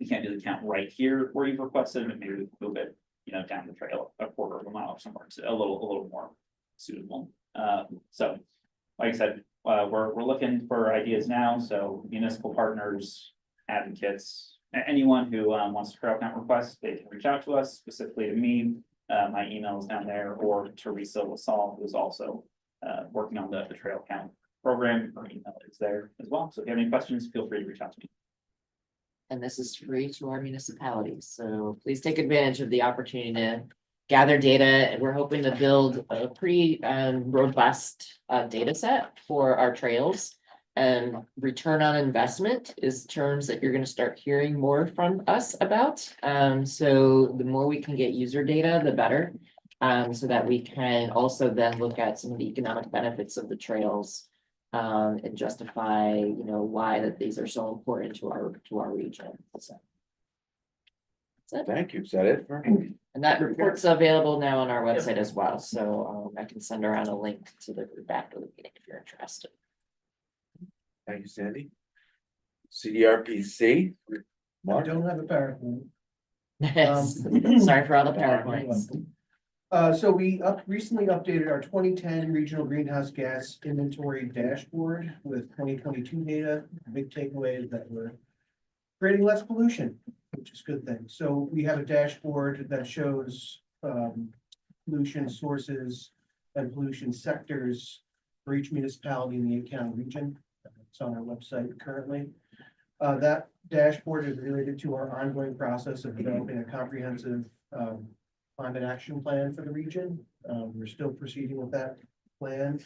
we can't do the count right here where you've requested, but maybe we can move it, down the trail a quarter of a mile or somewhere to a little more suitable. So, like I said, we're looking for ideas now. So municipal partners, advocates, anyone who wants to trail count requests, they can reach out to us, specifically to me. My email is down there, or Teresa LaSalle, who's also working on the trail count program. Her email is there as well. So if you have any questions, feel free to reach out to me. And this is free to our municipalities, so please take advantage of the opportunity to gather data. And we're hoping to build a pretty robust data set for our trails. And return on investment is terms that you're going to start hearing more from us about. So the more we can get user data, the better. So that we can also then look at some of the economic benefits of the trails. And justify, why that these are so important to our region. So that's it. Thank you. Is that it? And that report's available now on our website as well. So I can send around a link to the group after the meeting if you're interested. Thank you, Sandy. CDRPC. Mark? Don't have a PowerPoint. Sorry for all the PowerPoints. So we recently updated our 2010 regional greenhouse gas inventory dashboard with 2022 data. Big takeaway is that we're creating less pollution, which is a good thing. So we have a dashboard that shows pollution sources and pollution sectors for each municipality in the 8-county region. It's on our website currently. That dashboard is related to our ongoing process of developing a comprehensive climate action plan for the region. We're still proceeding with that plan.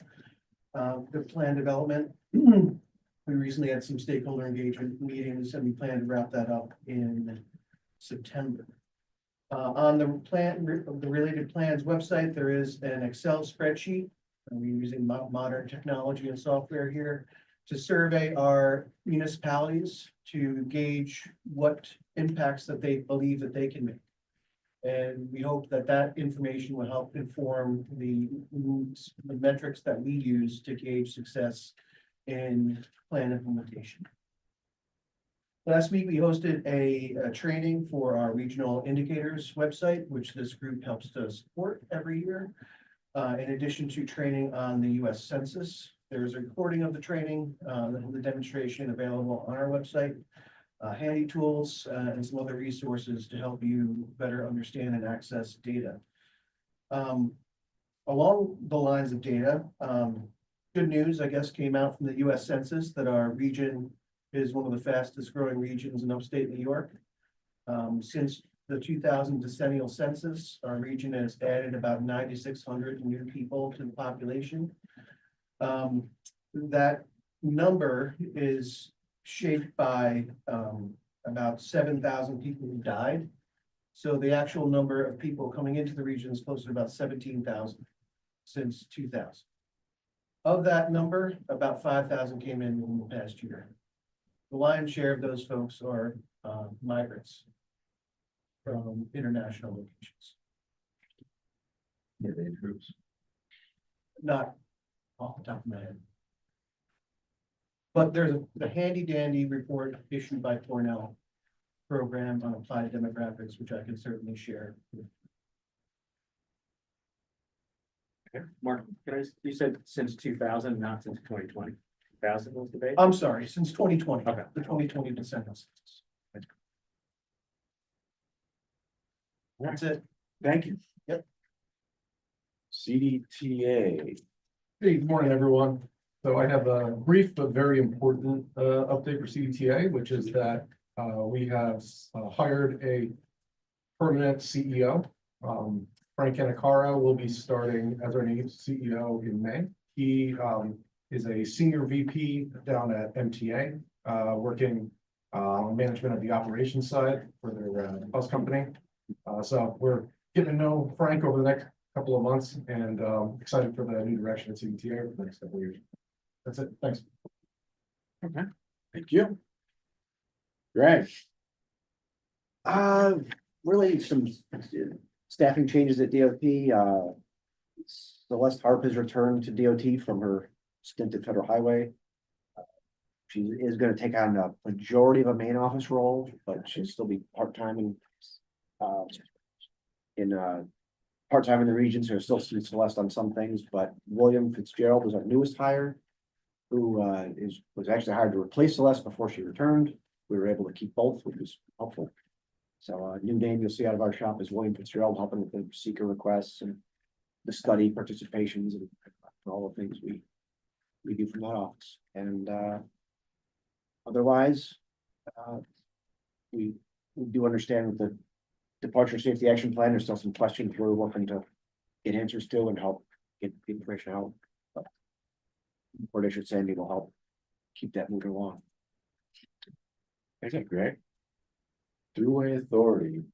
The plan development, we recently had some stakeholder engagement meetings and we plan to wrap that up in September. On the related plans website, there is an Excel spreadsheet. We're using modern technology and software here to survey our municipalities to gauge what impacts that they believe that they can make. And we hope that that information will help inform the metrics that we use to gauge success in plan implementation. Last week, we hosted a training for our regional indicators website, which this group helps to support every year. In addition to training on the US Census, there's a recording of the training, the demonstration available on our website. Handy tools and some other resources to help you better understand and access data. Along the lines of data, good news, I guess, came out from the US Census that our region is one of the fastest growing regions in upstate New York. Since the 2000 decennial census, our region has added about 9,600 new people to the population. That number is shaped by about 7,000 people who died. So the actual number of people coming into the region is close to about 17,000 since 2000. Of that number, about 5,000 came in the past year. The lion's share of those folks are migrants from international locations. Yeah, the age groups. Not off the top of my head. But there's the handy dandy report issued by Cornell program on applied demographics, which I can certainly share. Okay, Mark, you said since 2000, not since 2020. 2000 was the date? I'm sorry, since 2020. Okay. The 2020 December census. That's it. Thank you. Yep. CDTA. Hey, good morning, everyone. So I have a brief but very important update for CDTA, which is that we have hired a permanent CEO. Frank Canacara will be starting as our new CEO in May. He is a senior VP down at MTA, working on management of the operations side for their bus company. So we're getting to know Frank over the next couple of months and excited for the new direction at CDTA for the next couple of years. That's it. Thanks. Okay, thank you. Greg. Really some staffing changes at DOT. Celeste Harp has returned to DOT from her stint at Federal Highway. She is going to take on a majority of a main office role, but she'll still be part-time in part-time in the region, so still see Celeste on some things, but William Fitzgerald is our newest hire, who was actually hired to replace Celeste before she returned. We were able to keep both, which was helpful. So a new name you'll see out of our shop is William Fitzgerald, helping with the seeker requests and the study participations and all the things we do from that office. And otherwise, we do understand with the Departure Safety Action Plan, there's still some questions we're working to get answers to and help get information out. Portage Sandy will help keep that moving along. Okay, Greg. Thruway Authority.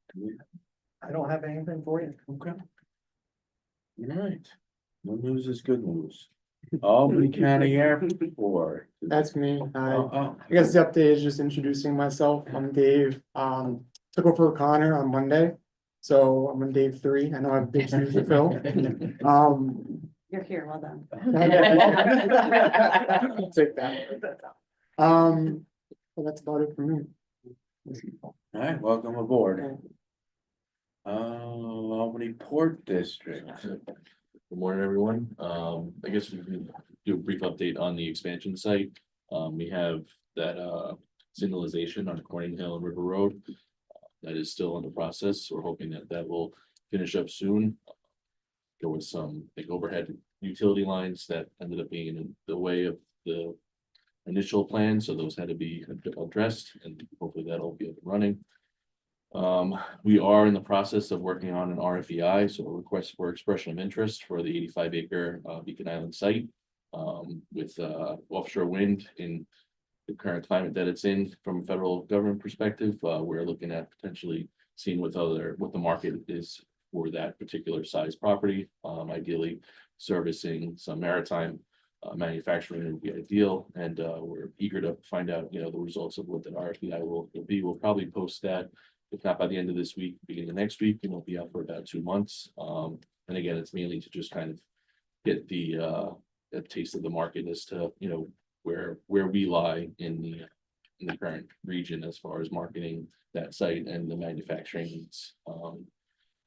I don't have anything for you. Okay. All right. No news is good news. Albany County Airport. That's me. Oh, I guess the update is just introducing myself. I'm Dave. Took over for Connor on Monday. So I'm on Dave 3. I know I have big shoes to fill. You're here, well done. I'll take that. Well, that's about it for me. All right, welcome aboard. Albany Port District. Good morning, everyone. I guess we can do a brief update on the expansion site. We have that, signalization on Corning Hill and River Road. That is still in the process. We're hoping that that will finish up soon. There was some big overhead utility lines that ended up being in the way of the initial plan, so those had to be addressed, and hopefully that'll be up and running. We are in the process of working on an RFEI, so a request for expression of interest for the 85-acre Beacon Island site. With offshore wind in the current climate that it's in from a federal government perspective, we're looking at potentially seeing what the market is for that particular size property. Ideally servicing some maritime manufacturing would be ideal, and we're eager to find out, the results of what the RFEI will be. We'll probably post that, if not by the end of this week, beginning of next week, and it'll be out for about 2 months. And again, it's mainly to just kind of get the a taste of the market as to, where we lie in the current region as far as marketing that site and the manufacturing needs.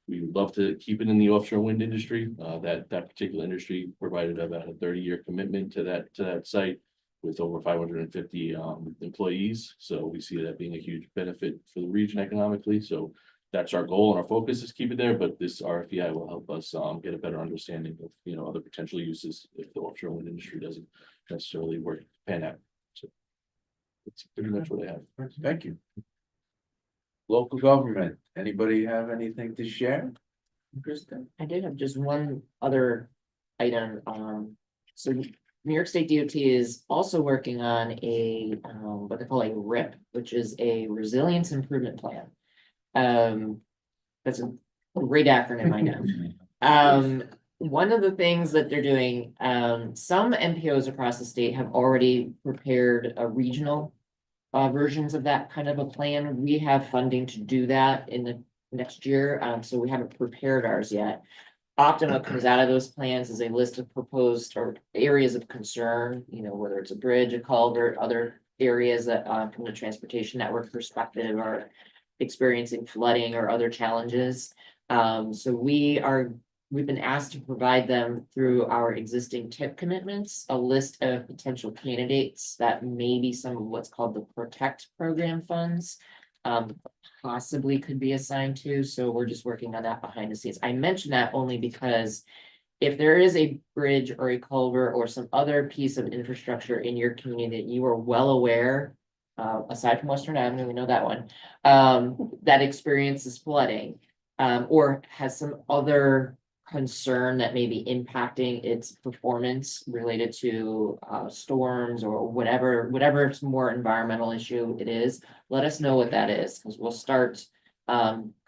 We would love to keep it in the offshore wind industry. That particular industry provided about a 30-year commitment to that site with over 550 employees. So we see that being a huge benefit for the region economically. So that's our goal, and our focus is keep it there, but this RFEI will help us get a better understanding of, other potential uses if the offshore wind industry doesn't necessarily pan out. So that's pretty much what I have. Thank you. Local government, anybody have anything to share? Kristen? I did have just one other item. So New York State DOT is also working on a, what they call a RIP, which is a Resilience Improvement Plan. That's a great acronym, I know. One of the things that they're doing, some MPOs across the state have already prepared a regional versions of that kind of a plan. We have funding to do that in the next year, so we haven't prepared ours yet. Often what comes out of those plans is a list of proposed or areas of concern, whether it's a bridge, a culvert, other areas that from the transportation network perspective are experiencing flooding or other challenges. So we've been asked to provide them through our existing TIP commitments, a list of potential candidates that may be some of what's called the Protect program funds. Possibly could be assigned to, so we're just working on that behind the scenes. I mention that only because if there is a bridge or a culvert or some other piece of infrastructure in your community that you are well aware, aside from Western Avenue, we know that one, that experiences flooding, or has some other concern that may be impacting its performance related to storms or whatever more environmental issue it is, let us know what that is, because we'll start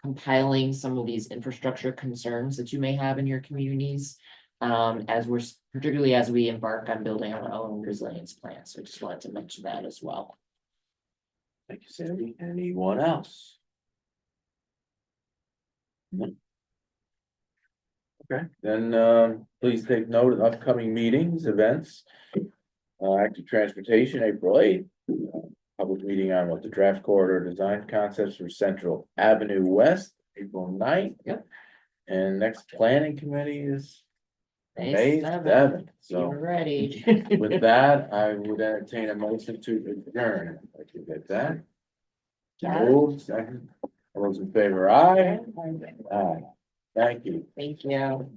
compiling some of these infrastructure concerns that you may have in your communities, particularly as we embark on building our own resilience plan. So I just wanted to mention that as well. Thank you, Sandy. Anyone else? No? Okay, then please take note of upcoming meetings, events. Active Transportation, April 8th. Public meeting on the draft corridor design concepts for Central Avenue West, April 9th. Yep. And next planning committee is May May 7th. 7th. So So ready. with that, I would entertain a motion to adjourn. I can get that. Moved, second. All those in favor, aye? Aye. Thank you. Thank you.